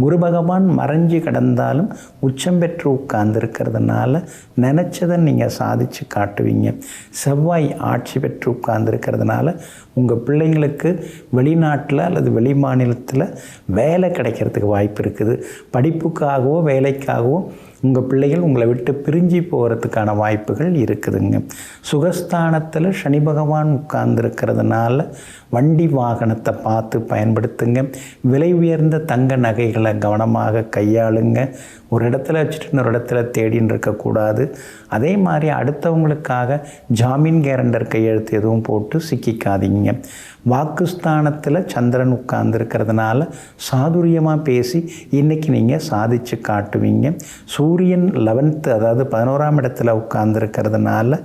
குரு பகவான் மறைஞ்சு கிடந்தாலும் உச்சம் பெற்று உட்கார்ந்துருக்கிறதுனால நினச்சதை நீங்கள் சாதித்து காட்டுவீங்க. செவ்வாய் ஆட்சி பெற்று உட்கார்ந்துருக்கிறதுனால உங்கள் பிள்ளைங்களுக்கு வெளிநாட்டில் அல்லது வெளி மாநிலத்தில் வேலை கிடைக்கிறதுக்கு வாய்ப்பு இருக்குது. படிப்புக்காகவோ வேலைக்காகவோ உங்கள் பிள்ளைகள் உங்களை விட்டு பிரிஞ்சு போகிறதுக்கான வாய்ப்புகள் இருக்குதுங்க. சுகஸ்தானத்தில் சனி பகவான் உட்கார்ந்துருக்கிறதுனால வண்டி வாகனத்தை பார்த்து பயன்படுத்துங்க. விலை உயர்ந்த தங்க நகைகளை கவனமாக கையாளுங்க. ஒரு இடத்துல வச்சுட்டு இன்னொரு இடத்துல தேடின்னு இருக்கக்கூடாது. அதே மாதிரி அடுத்தவங்களுக்காக ஜாமீன் கேரண்டர் கையெழுத்து எதுவும் போட்டு சிக்கிக்காதீங்க. வாக்குஸ்தானத்தில் சந்திரன் உட்கார்ந்துருக்கிறதுனால சாதுரியமாக பேசி இன்றைக்கி நீங்கள் சாதித்து காட்டுவீங்க. சூரியன் 11th அதாவது 11ஆம் இடத்துல உட்கார்ந்துருக்கிறதுனால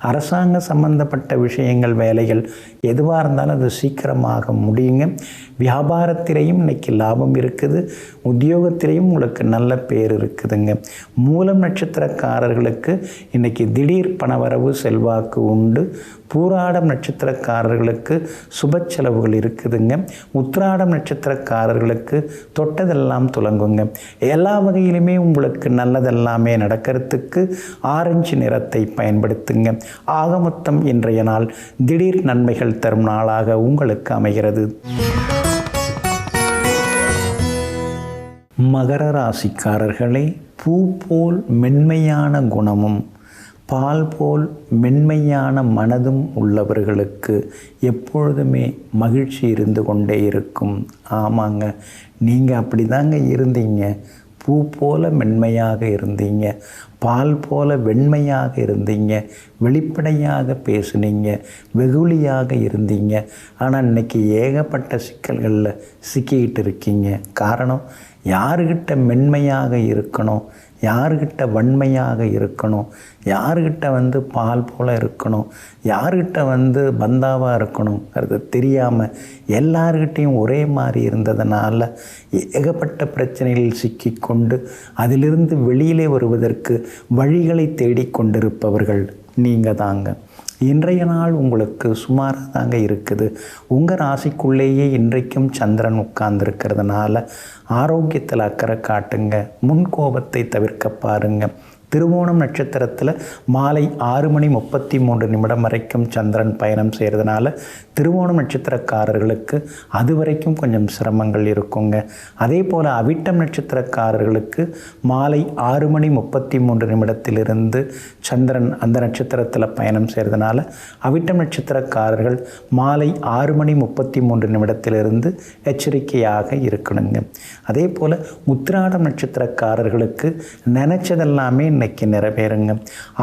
அரசாங்க சம்பந்தப்பட்ட விஷயங்கள் வேலைகள் எதுவாக இருந்தாலும் அது சீக்கிரமாக முடியுங்க. வியாபாரத்திலையும் இன்றைக்கி லாபம் இருக்குது. உத்தியோகத்திலையும் உங்களுக்கு நல்ல பேர் இருக்குதுங்க. மூலம் நட்சத்திரக்காரர்களுக்கு இன்றைக்கி திடீர் பணவரவு செல்வாக்கு உண்டு. பூராடம் நட்சத்திரக்காரர்களுக்கு சுப செலவுகள் இருக்குதுங்க. உத்திராடம் நட்சத்திரக்காரர்களுக்கு தொட்டதெல்லாம் துலங்குங்க. எல்லா வகையிலுமே உங்களுக்கு நல்லதெல்லாமே நடக்கிறதுக்கு ஆரஞ்சு நிறத்தை பயன்படுத்துங்க. ஆக மொத்தம் இன்றைய நாள் திடீர் நன்மைகள் தரும் நாளாக உங்களுக்கு அமைகிறது. மகர ராசிக்காரர்களே, பூ போல் மென்மையான குணமும் பால் போல் மென்மையான மனதும் உள்ளவர்களுக்கு எப்பொழுதுமே மகிழ்ச்சி இருந்து கொண்டே இருக்கும். ஆமாங்க, நீங்கள் அப்படி தாங்க இருந்தீங்க. பூ போல மென்மையாக இருந்தீங்க, பால் போல வெண்மையாக இருந்தீங்க, வெளிப்படையாக பேசுனீங்க, வெகுளியாக இருந்தீங்க. ஆனால் இன்றைக்கி ஏகப்பட்ட சிக்கல்களில் சிக்கிக்கிட்டு இருக்கீங்க. காரணம், யாருக்கிட்ட மென்மையாக இருக்கணும், யாருக்கிட்ட வன்மையாக இருக்கணும், யாருக்கிட்ட பால் போல் இருக்கணும், யாருக்கிட்ட பந்தாவாக இருக்கணுங்கிறது தெரியாமல் எல்லார்கிட்டையும் ஒரே மாதிரி இருந்ததுனால ஏகப்பட்ட பிரச்சனைகளில் சிக்கிக்கொண்டு அதிலிருந்து வெளியிலே வருவதற்கு வழிகளை தேடிக்கொண்டிருப்பவர்கள் நீங்கள் தாங்க. இன்றைய நாள் உங்களுக்கு சுமாராக தாங்க இருக்குது. உங்கள் ராசிக்குள்ளேயே இன்றைக்கும் சந்திரன் உட்கார்ந்துருக்கிறதுனால ஆரோக்கியத்தில் அக்கறை காட்டுங்க. முன்கோபத்தை தவிர்க்க பாருங்கள். திருவோணம் நட்சத்திரத்தில் மாலை 6:33 வரைக்கும் சந்திரன் பயணம் செய்கிறதுனால திருவோணம் நட்சத்திரக்காரர்களுக்கு அது வரைக்கும் கொஞ்சம் சிரமங்கள் இருக்குங்க. அதே போல் அவிட்டம் நட்சத்திரக்காரர்களுக்கு மாலை 6:33 சந்திரன் அந்த நட்சத்திரத்தில் பயணம் செய்கிறதுனால அவிட்டம் நட்சத்திரக்காரர்கள் மாலை 6:33 எச்சரிக்கையாக இருக்கணுங்க. அதே போல் உத்திராடம் நட்சத்திரக்காரர்களுக்கு நினச்சதெல்லாமே இன்னைக்கு நிறைவேறுங்க.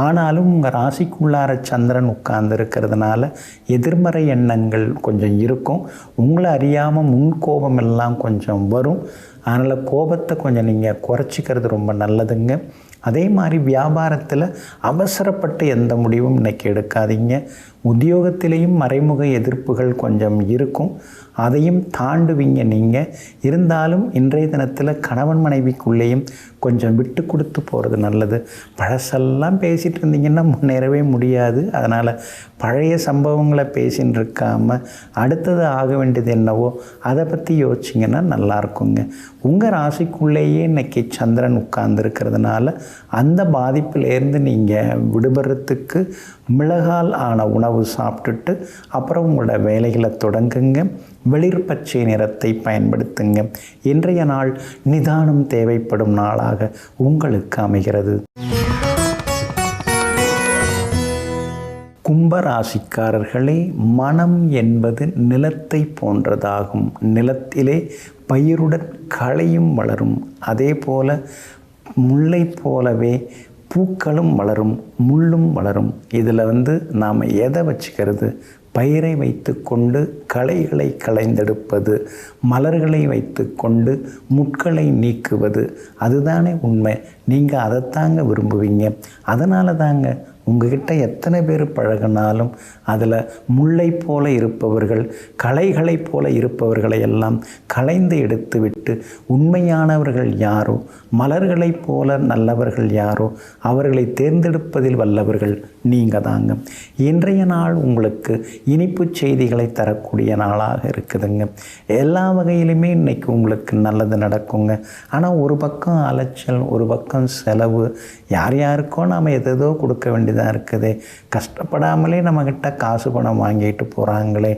ஆனாலும் உங்கள் ராசிக்குள்ளார சந்திரன் உட்கார்ந்து இருக்கிறதுனால எதிர்மறை எண்ணங்கள் கொஞ்சம் இருக்கும். உங்களை அறியாமல் முன்கோபம் எல்லாம் கொஞ்சம் வரும். அதனால் கோபத்தை கொஞ்சம் நீங்கள் குறைச்சிக்கிறது ரொம்ப நல்லதுங்க. அதே மாதிரி வியாபாரத்தில் அவசரப்பட்டு எந்த முடிவும் இன்றைக்கி எடுக்காதீங்க. உத்தியோகத்திலேயும் மறைமுக எதிர்ப்புகள் கொஞ்சம் இருக்கும், அதையும் தாண்டுவீங்க நீங்கள். இருந்தாலும் இன்றைய தினத்தில் கணவன் மனைவிக்குள்ளேயும் கொஞ்சம் விட்டு கொடுத்து போகிறது நல்லது. பழசெல்லாம் பேசிகிட்டு இருந்தீங்கன்னா முன்னேறவே முடியாது. அதனால் பழைய சம்பவங்களை பேசின்னு இருக்காமல் அடுத்தது ஆக வேண்டியது என்னவோ அதை பற்றி யோசிச்சிங்கன்னா நல்லாயிருக்குங்க. உங்கள் ராசிக்குள்ளேயே இன்றைக்கி சந்திரன் உட்கார்ந்துருக்கிறதுனால அந்த பாதிப்பிலேருந்து நீங்கள் விடுபடுறதுக்கு மிளகால் ஆன உணவு சாப்பிட்டுட்டு அப்புறம் உங்களோட வேலைகளை தொடங்குங்க. வெளிர் பச்சை நிறத்தை பயன்படுத்துங்க. இன்றைய நாள் நிதானம் தேவைப்படும் நாளாக உங்களுக்கு அமைகிறது. கும்பராசிக்காரர்களே, மனம் என்பது நிலத்தை போன்றதாகும். நிலத்திலே பயிருடன் களையும் வளரும். அதே போல முல்லை போலவே பூக்களும் வளரும், முள்ளும் வளரும். இதில் நாம் எதை வச்சுக்கிறது? பயிரை வைத்து கொண்டு களைகளை களைந்தெடுப்பது, மலர்களை வைத்து கொண்டு முட்களை நீக்குவது, அதுதானே உண்மை. நீங்கள் அதைத்தாங்க விரும்புவீங்க. அதனால தாங்க உங்ககிட்ட எத்தனை பேர் பழகினாலும் அதில் முல்லை போல இருப்பவர்கள், களைகளைப் போல இருப்பவர்களை எல்லாம் களைந்து எடுத்துவிட்டு உண்மையானவர்கள் யாரோ, மலர்களைப் போல நல்லவர்கள் யாரோ அவர்களை தேர்ந்தெடுப்பதில் வல்லவர்கள் நீங்கள் தாங்க. இன்றைய நாள் உங்களுக்கு இனிப்பு செய்திகளை தரக்கூடிய நாளாக இருக்குதுங்க. எல்லா வகையிலுமே இன்றைக்கி உங்களுக்கு நல்லது நடக்குங்க. ஆனால் ஒரு பக்கம் அலைச்சல், ஒரு பக்கம் செலவு, யார் யாருக்கோ நாம் எதோ கொடுக்க வேண்டியதாக இருக்குது. கஷ்டப்படாமலே நம்மக்கிட்ட காசு பணம் வாங்கிட்டு போகிறாங்களே,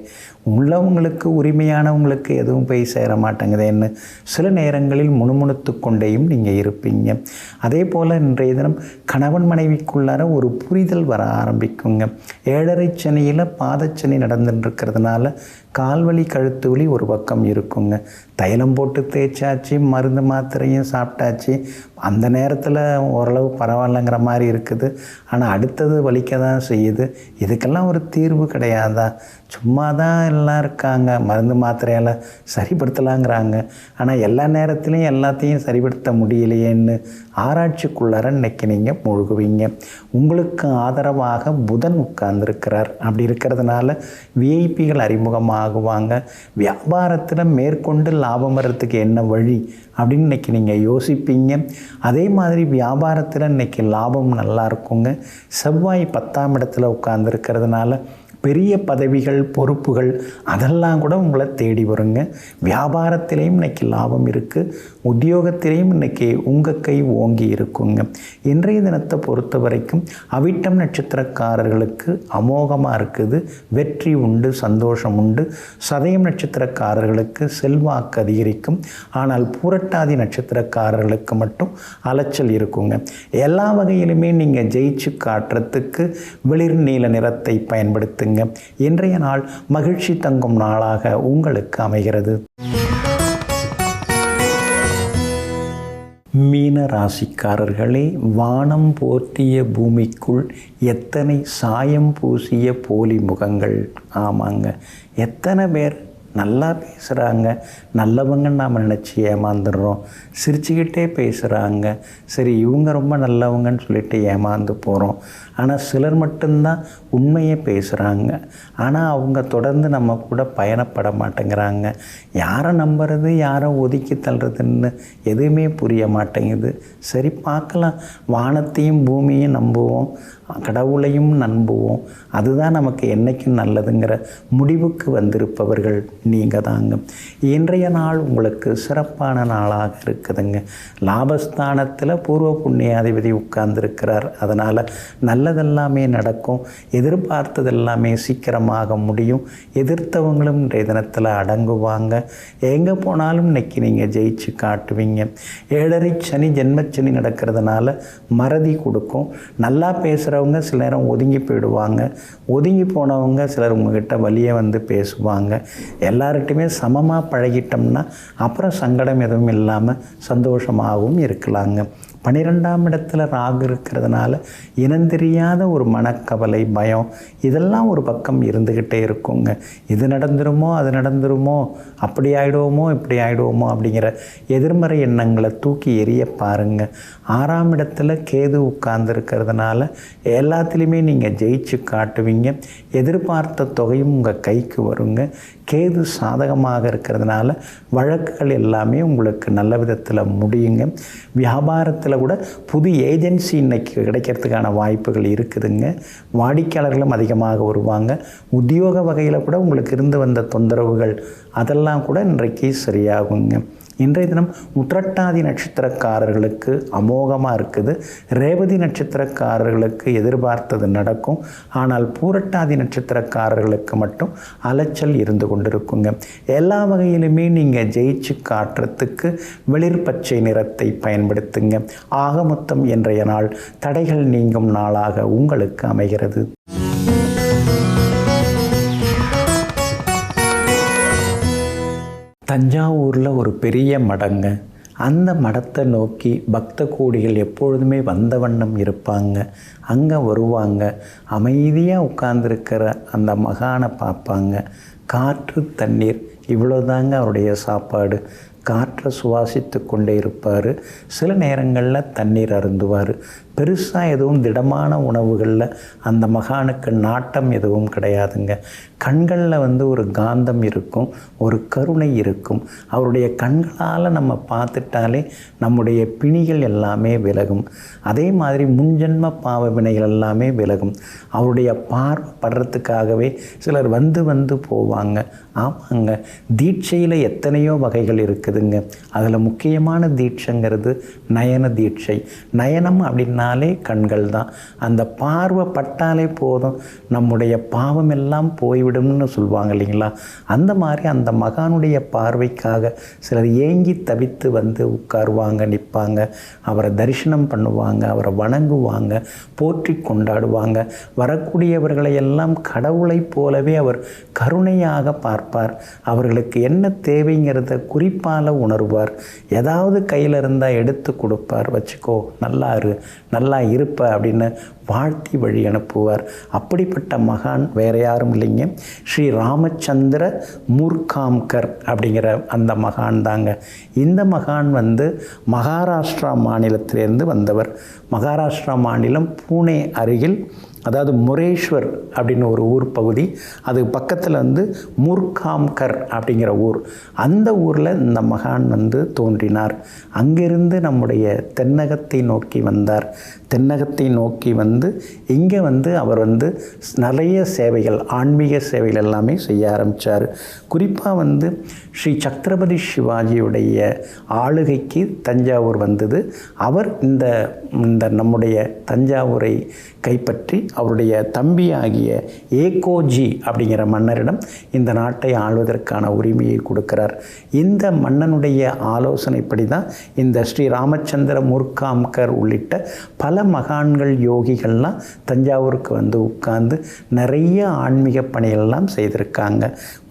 உள்ளவங்களுக்கு உரிமையானவங்களுக்கு எதுவும் போய் சேர மாட்டேங்குதேன்னு சில நேரங்களில் முணுமுணுத்து கொண்டேயும் நீங்கள் இருப்பீங்க. அதே போல் இன்றைய தினம் கணவன் மனைவிக்குள்ளார ஒரு புரிதல் வர ஆரம்பிக்குங்க. 7.5 சனியில் பாதச்சனி நடந்துட்டுருக்கிறதுனால கால்வலி கழுத்து வலி ஒரு பக்கம் இருக்குங்க. தைலம் போட்டு தேய்ச்சாச்சு, மருந்து மாத்திரையும் சாப்பிட்டாச்சு, அந்த நேரத்தில் ஓரளவு பரவாயில்லைங்கிற மாதிரி இருக்குது. ஆனால் அடுத்தது வலிக்க தான் செய்யுது. இதுக்கெல்லாம் ஒரு தீர்வு கிடையாதா? சும்மா தான் எல்லாம் இருக்காங்க, மருந்து மாத்திரையால் சரிப்படுத்தலாங்கிறாங்க. ஆனால் எல்லா நேரத்துலையும் எல்லாத்தையும் சரிப்படுத்த முடியலையேன்னு ஆராய்ச்சிக்குள்ளார இன்றைக்கி நீங்கள் முழுகுவீங்க. உங்களுக்கு ஆதரவாக புதன் உட்கார்ந்துருக்கிறார். அப்படி இருக்கிறதுனால விஐபிகள் அறிமுகமாகுவாங்க. வியாபாரத்தில் மேற்கொண்டு லாபம் வர்றதுக்கு என்ன வழி அப்படின்னு இன்றைக்கி நீங்கள் யோசிப்பீங்க. அதே மாதிரி வியாபாரத்தில் இன்றைக்கி லாபம் நல்லா இருக்குங்க. செவ்வாய் 10ஆம் இடத்துல உட்கார்ந்துருக்கிறதுனால பெரிய பதவிகள், பொறுப்புகள் அதெல்லாம் கூட உங்களை தேடி வருங்க. வியாபாரத்திலையும் இன்றைக்கி லாபம் இருக்குது, உத்தியோகத்திலையும் இன்றைக்கி உங்கள் கை ஓங்கி இருக்குங்க. இன்றைய தினத்தை பொறுத்த வரைக்கும் அவிட்டம் நட்சத்திரக்காரர்களுக்கு அமோகமாக இருக்குது. வெற்றி உண்டு, சந்தோஷம் உண்டு. சதயம் நட்சத்திரக்காரர்களுக்கு செல்வாக்கு அதிகரிக்கும். ஆனால் பூரட்டாதி நட்சத்திரக்காரர்களுக்கு மட்டும் அலைச்சல் இருக்குங்க. எல்லா வகையிலுமே நீங்கள் ஜெயிச்சு காட்டுறதுக்கு வெளிர் நீல நிறத்தை பயன்படுத்துங்க. இன்றைய நாள் மகிழ்ச்சி தங்கும் நாளாக உங்களுக்கு அமைகிறது. மீன ராசிக்காரர்களே, வானம் போர்த்திய பூமிக்குள் எத்தனை சாயம் பூசிய போலி முகங்கள். ஆமாங்க, எத்தனை பேர் நல்லா பேசுகிறாங்க, நல்லவங்கன்னு நாம் நினச்சி ஏமாந்துடுறோம். சிரிச்சுக்கிட்டே பேசுகிறாங்க, சரி இவங்க ரொம்ப நல்லவங்கன்னு சொல்லிட்டு ஏமாந்து போகிறோம். ஆனால் சிலர் மட்டும்தான் உண்மையை பேசுகிறாங்க. ஆனால் அவங்க தொடர்ந்து நம்ம கூட பயணப்பட மாட்டேங்கிறாங்க. யாரை நம்புறது, யாரை ஒதுக்கி தள்ளுறதுன்னு எதுவுமே புரிய மாட்டேங்குது. சரி பார்க்கலாம், வானத்தையும் பூமியும் நம்புவோம், கடவுளையும் நம்புவோம், அதுதான் நமக்கு என்றைக்கும் நல்லதுங்கிற முடிவுக்கு வந்திருப்பவர்கள் நீங்கள் தாங்க. இன்றைய நாள் உங்களுக்கு சிறப்பான நாளாக இருக்குதுங்க. லாபஸ்தானத்தில் பூர்வ புண்ணியாதிபதி உட்கார்ந்துருக்கிறார். அதனால் நல்லதெல்லாமே நடக்கும். எதிர்பார்த்ததெல்லாமே சீக்கிரமாக முடியும். எதிர்த்தவங்களும் இன்றைய தினத்தில் அடங்குவாங்க. எங்கே போனாலும் இன்றைக்கி நீங்கள் ஜெயிச்சு காட்டுவீங்க. 7.5 சனி ஜென்மச்சனி நடக்கிறதுனால மறதி கொடுக்கும். நல்லா பேசுகிறவங்க சில நேரம் ஒதுங்கி போயிடுவாங்க. ஒதுங்கி போனவங்க சிலர் உங்ககிட்ட வலியை வந்து பேசுவாங்க. எல்லார்கிட்டையுமே சமமாக பழகிட்டோம்னா அப்புறம் சங்கடம் எதுவும் இல்லாமல் சந்தோஷமாகவும் இருக்கலாங்க. 12ஆம் இடத்துல ராகு இருக்கிறதுனால இனந்தெரியாத ஒரு மனக்கவலை, பயம் இதெல்லாம் ஒரு பக்கம் இருந்துக்கிட்டே இருக்குங்க. இது நடந்துருமோ, அது நடந்துருமோ, அப்படி ஆகிடுவோமோ, இப்படி ஆகிடுவோமோ அப்படிங்கிற எதிர்மறை எண்ணங்களை தூக்கி எறிய பாருங்கள். 6ஆம் இடத்துல கேது உட்கார்ந்துருக்கிறதுனால எல்லாத்துலேயுமே நீங்கள் ஜெயிச்சு காட்டுவீங்க. எதிர்பார்த்த தொகையும் உங்கள் கைக்கு வருங்க. கேது சாதகமாக இருக்கிறதுனால வழக்குகள் எல்லாமே உங்களுக்கு நல்ல விதத்தில் முடியுங்க. வியாபாரத்தில் கூட புது ஏஜென்சி இன்றைக்கி கிடைக்கிறதுக்கான வாய்ப்புகள் இருக்குதுங்க. வாடிக்கையாளர்களும் அதிகமாக வருவாங்க. உத்தியோக வகையில் கூட உங்களுக்கு இருந்து வந்த தொந்தரவுகள் அதெல்லாம் கூட இன்றைக்கு சரியாகுங்க. இன்றைய தினம் உத்திரட்டாதி நட்சத்திரக்காரர்களுக்கு அமோகமாக இருக்குது. ரேவதி நட்சத்திரக்காரர்களுக்கு எதிர்பார்த்தது நடக்கும். ஆனால் பூரட்டாதி நட்சத்திரக்காரர்களுக்கு மட்டும் அலைச்சல் இருந்து கொண்டிருக்குங்க. எல்லா வகையிலுமே நீங்கள் ஜெயிச்சு காட்டுறதுக்கு வெளிர் பச்சை நிறத்தை பயன்படுத்துங்க. ஆக மொத்தம் இன்றைய நாள் தடைகள் நீங்கும் நாளாக உங்களுக்கு அமைகிறது. தஞ்சாவூரில் ஒரு பெரிய மடங்க. அந்த மடத்தை நோக்கி பக்த கோடிகள் எப்பொழுதுமே வந்த வண்ணம் இருப்பாங்க. அங்கே வருவாங்க, அமைதியாக உட்கார்ந்துருக்கிற அந்த மகானை பார்ப்பாங்க. காற்று தண்ணீர் இவ்வளோதாங்க அவருடைய சாப்பாடு. காற்றை சுவாசித்து கொண்டே இருப்பார். சில நேரங்களில் தண்ணீர் அருந்துவார். பெருசாக எதுவும் திடமான உணவுகளில் அந்த மகானுக்கு நாட்டம் எதுவும் கிடையாதுங்க. கண்களில் வந்து ஒரு காந்தம் இருக்கும், ஒரு கருணை இருக்கும். அவருடைய கண்களால் நம்ம பார்த்துட்டாலே நம்முடைய பிணிகள் எல்லாமே விலகும். அதே மாதிரி முன்ஜென்ம பாவ வினைகள் எல்லாமே விலகும். அவருடைய பார்வை படுறதுக்காகவே சிலர் வந்து வந்து போவாங்க. ஆமாங்க, தீட்சையில் எத்தனையோ வகைகள் இருக்குதுங்க. அதில் முக்கியமான தீட்சைங்கிறது நயன தீட்சை. நயனம் அப்படின்னாலே கண்கள் தான். அந்த பார்வை பட்டாலே போதும், நம்முடைய பாவம் எல்லாம் போய்விடும்னு சொல்லுவாங்க இல்லைங்களா? அந்த மாதிரி அந்த மகானுடைய பார்வைக்காக சிலர் ஏங்கி தவித்து வந்து உட்காருவாங்க, நிற்பாங்க, அவரை தரிசனம் பண்ணுவாங்க, அவரை வணங்குவாங்க, போற்றி கொண்டாடுவாங்க. வரக்கூடியவர்களை எல்லாம் கடவுளைப் போலவே அவர் கருணையாக பார்ப்பார். அவர்களுக்கு என்ன தேவைங்கிறத குறிப்பால் உணர்வார். ஏதாவது கையில் இருந்தால் எடுத்து கொடுப்பார். வச்சுக்கோ, நல்லா இரு, நல்லா இருப்ப அப்படின்னு வாழ்த்தி வழி அனுப்புவார். அப்படிப்பட்ட மகான் வேறு யாரும் இல்லைங்க, ஸ்ரீ ராமச்சந்திர மூர்காம்கர் அப்படிங்கிற அந்த மகான் தாங்க. இந்த மகான் வந்து மகாராஷ்டிரா மாநிலத்திலிருந்து வந்தவர். மகாராஷ்டிரா மாநிலம் பூனே அருகில், அதாவது முரேஸ்வர் அப்படின்னு ஒரு ஊர் பகுதி, அது பக்கத்தில் வந்து மூர்காம்கர் அப்படிங்கிற ஊர். அந்த ஊரில் இந்த மகான் வந்து தோன்றினார். அங்கிருந்து நம்முடைய தென்னகத்தை நோக்கி வந்தார். தென்னகத்தை நோக்கி வந்து இங்கே வந்து அவர் வந்து நிறைய சேவைகள், ஆன்மீக சேவைகள் எல்லாமே செய்ய ஆரம்பித்தார். குறிப்பாக வந்து ஸ்ரீ சத்ரபதி சிவாஜியுடைய ஆளுகைக்கு தஞ்சாவூர் வந்தது. அவர் இந்த நம்முடைய தஞ்சாவூரை கைப்பற்றி அவருடைய தம்பியாகிய ஏகோஜி அப்படிங்கிற மன்னரிடம் இந்த நாட்டை ஆள்வதற்கான உரிமையை கொடுக்கிறார். இந்த மன்னனுடைய ஆலோசனைப்படி தான் இந்த ஸ்ரீ ராமச்சந்திர மூர்காம்கர் உள்ளிட்ட பல மகான்கள், யோகிகள்லாம் தஞ்சாவூருக்கு வந்து உட்கார்ந்து நிறைய ஆன்மீக பணிகள்லாம் செய்திருக்காங்க.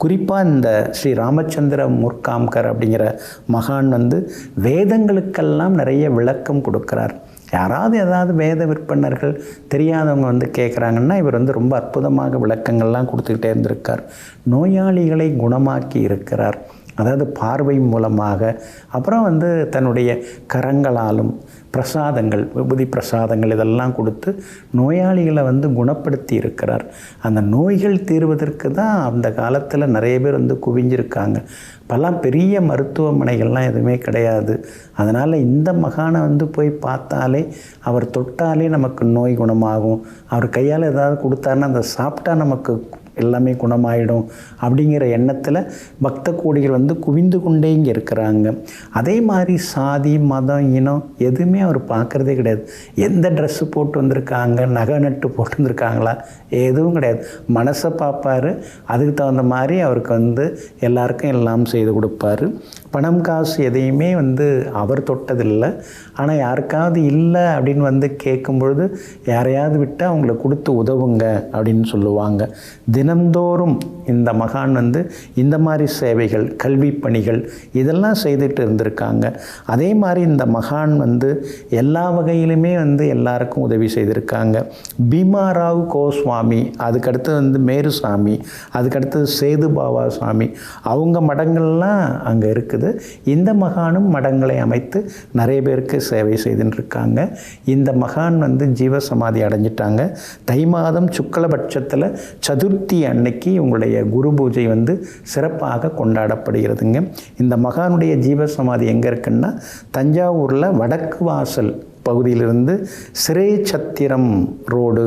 குறிப்பாக இந்த ஸ்ரீ ராமச்சந்திர மூர்காம்கர் அப்படிங்கிற மகான் வந்து வேதங்களுக்கெல்லாம் நிறைய விளக்கம் கொடுக்கிறார். யாராவது ஏதாவது வேத விற்பனர்கள் தெரியாதவங்க வந்து கேட்குறாங்கன்னா இவர் வந்து ரொம்ப அற்புதமாக விளக்கங்கள்லாம் கொடுத்துக்கிட்டே இருந்திருக்கார். நோயாளிகளை குணமாக்கி இருக்கிறார். அதாவது பார்வை மூலமாக, அப்புறம் வந்து தன்னுடைய கரங்களாலும் பிரசாதங்கள், விபூதி பிரசாதங்கள் இதெல்லாம் கொடுத்து நோயாளிகளை வந்து குணப்படுத்தி இருக்கிறார். அந்த நோய்கள் தீர்வதற்கு தான் அந்த காலத்தில் நிறைய பேர் வந்து குவிஞ்சிருக்காங்க. இப்போல்லாம் பெரிய மருத்துவமனைகள்லாம் எதுவுமே கிடையாது. அதனால் இந்த மகானை வந்து போய் பார்த்தாலே, அவர் தொட்டாலே நமக்கு நோய் குணமாகும். அவர் கையால் ஏதாவது கொடுத்தாருன்னா அதை சாப்பிட்டா நமக்கு எல்லாமே குணமாயிடும் அப்படிங்கிற எண்ணத்தில் பக்த கோடிகள் வந்து குவிந்து கொண்டே இங்கே இருக்கிறாங்க. அதே மாதிரி சாதி, மதம், இனம் எதுவுமே அவர் பார்க்குறதே கிடையாது. எந்த ட்ரெஸ்ஸு போட்டு வந்திருக்காங்க, நகை நட்டு போட்டு வந்திருக்காங்களா, எதுவும் கிடையாது. மனசை பார்ப்பார், அதுக்கு தகுந்த மாதிரி அவருக்கு வந்து எல்லாருக்கும் எல்லாம் செய்து கொடுப்பார். பணம் காசு எதையுமே வந்து அவர் தொட்டதில்லை. ஆனால் யாருக்காவது இல்லை அப்படின்னு வந்து கேட்கும் பொழுது யாரையாவது விட்டு அவங்கள கொடுத்து உதவுங்க அப்படின்னு சொல்லுவாங்க. தினந்தோறும் இந்த மகான் வந்து இந்த மாதிரி சேவைகள், கல்வி பணிகள் இதெல்லாம் செய்துட்டு இருந்திருக்காங்க. அதே மாதிரி இந்த மகான் வந்து எல்லா வகையிலுமே வந்து எல்லாருக்கும் உதவி செய்திருக்காங்க. பீமாராவ் கோஸ்வாமி, அதுக்கடுத்து வந்து மேருசாமி, அதுக்கடுத்தது சேதுபாவா சாமி, அவங்க மடங்கள்லாம் அங்கே இருக்குது. இந்த மகானும் மடங்களை அமைத்து நிறைய பேருக்கு சேவை செய்துட்டு இருக்காங்க. இந்த மகான் வந்து ஜீவசமாதி அடைஞ்சிட்டாங்க. தை மாதம் சுக்லபட்சத்தில் சதுர்த்தி அன்னைக்கு உங்களுடைய குரு பூஜை வந்து சிறப்பாக கொண்டாடப்படுகிறதுங்க. இந்த மகானுடைய ஜீவசமாதி எங்கே இருக்குன்னா தஞ்சாவூரில் வடக்கு வாசல் பகுதியிலிருந்து சிரேச்சத்திரம் ரோடு,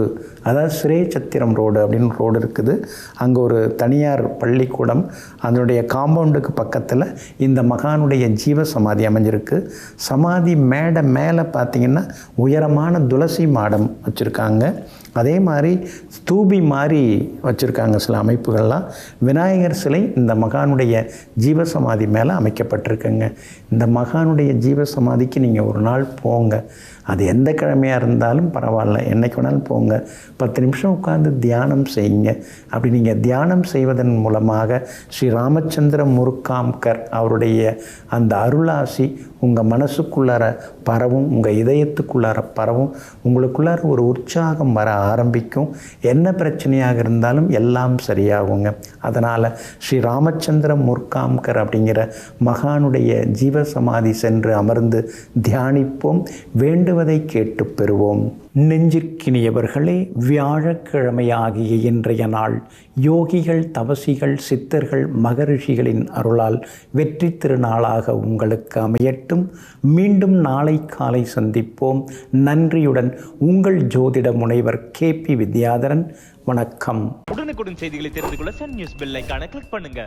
அதாவது சிரேச்சத்திரம் ரோடு அப்படின்னு ரோடு இருக்குது. அங்கே ஒரு தனியார் பள்ளிக்கூடம், அதனுடைய காம்பவுண்டுக்கு பக்கத்தில் இந்த மகானுடைய ஜீவ சமாதி அமைஞ்சிருக்கு. சமாதி மேலே பார்த்திங்கன்னா உயரமான துளசி மாடம் வச்சுருக்காங்க. அதே மாதிரி ஸ்தூபி மாதிரி வச்சுருக்காங்க சில அமைப்புகள்லாம். விநாயகர் சிலை இந்த மகானுடைய ஜீவசமாதி மேலே அமைக்கப்பட்டிருக்குங்க. இந்த மகானுடைய ஜீவசமாதிக்கு நீங்கள் ஒரு நாள் போங்க. அது எந்த கிழமையாக இருந்தாலும் பரவாயில்ல, என்றைக்கு வேணாலும் போங்க. 10 நிமிஷம் உட்கார்ந்து தியானம் செய்யுங்க. அப்படி நீங்கள் தியானம் செய்வதன் மூலமாக ஸ்ரீ ராமச்சந்திர மூர்காம்கர் அவருடைய அந்த அருளாசி உங்கள் மனசுக்குள்ளார பரவும், உங்கள் இதயத்துக்குள்ளார பரவும், உங்களுக்குள்ளார ஒரு உற்சாகம் வர ஆரம்பிக்கும். என்ன பிரச்சனையாக இருந்தாலும் எல்லாம் சரியாகுங்க. அதனால் ஸ்ரீ ராமச்சந்திர மூர்காம்கர் அப்படிங்கிற மகானுடைய ஜீவசமாதி சென்று அமர்ந்து தியானிப்போம். வேண்டுவதை வேண்டுவதை கேட்டுப் பெறுவோம். நெஞ்சிற்கினியவர்களே, வியாழக்கிழமையாகிய இன்றைய நாள் யோகிகள், தவசிகள், சித்தர்கள், மகரிஷிகளின் அருளால் வெற்றி திருநாளாக உங்களுக்கு அமையட்டும். மீண்டும் நாளை காலை சந்திப்போம். நன்றியுடன் உங்கள் ஜோதிட முனைவர் KP வித்யாதரன். வணக்கம். உடனுக்குடன் செய்திகளை தெரிந்து கொள்ள சன் நியூஸ் பெல் ஐகானை கிளிக் பண்ணுங்க.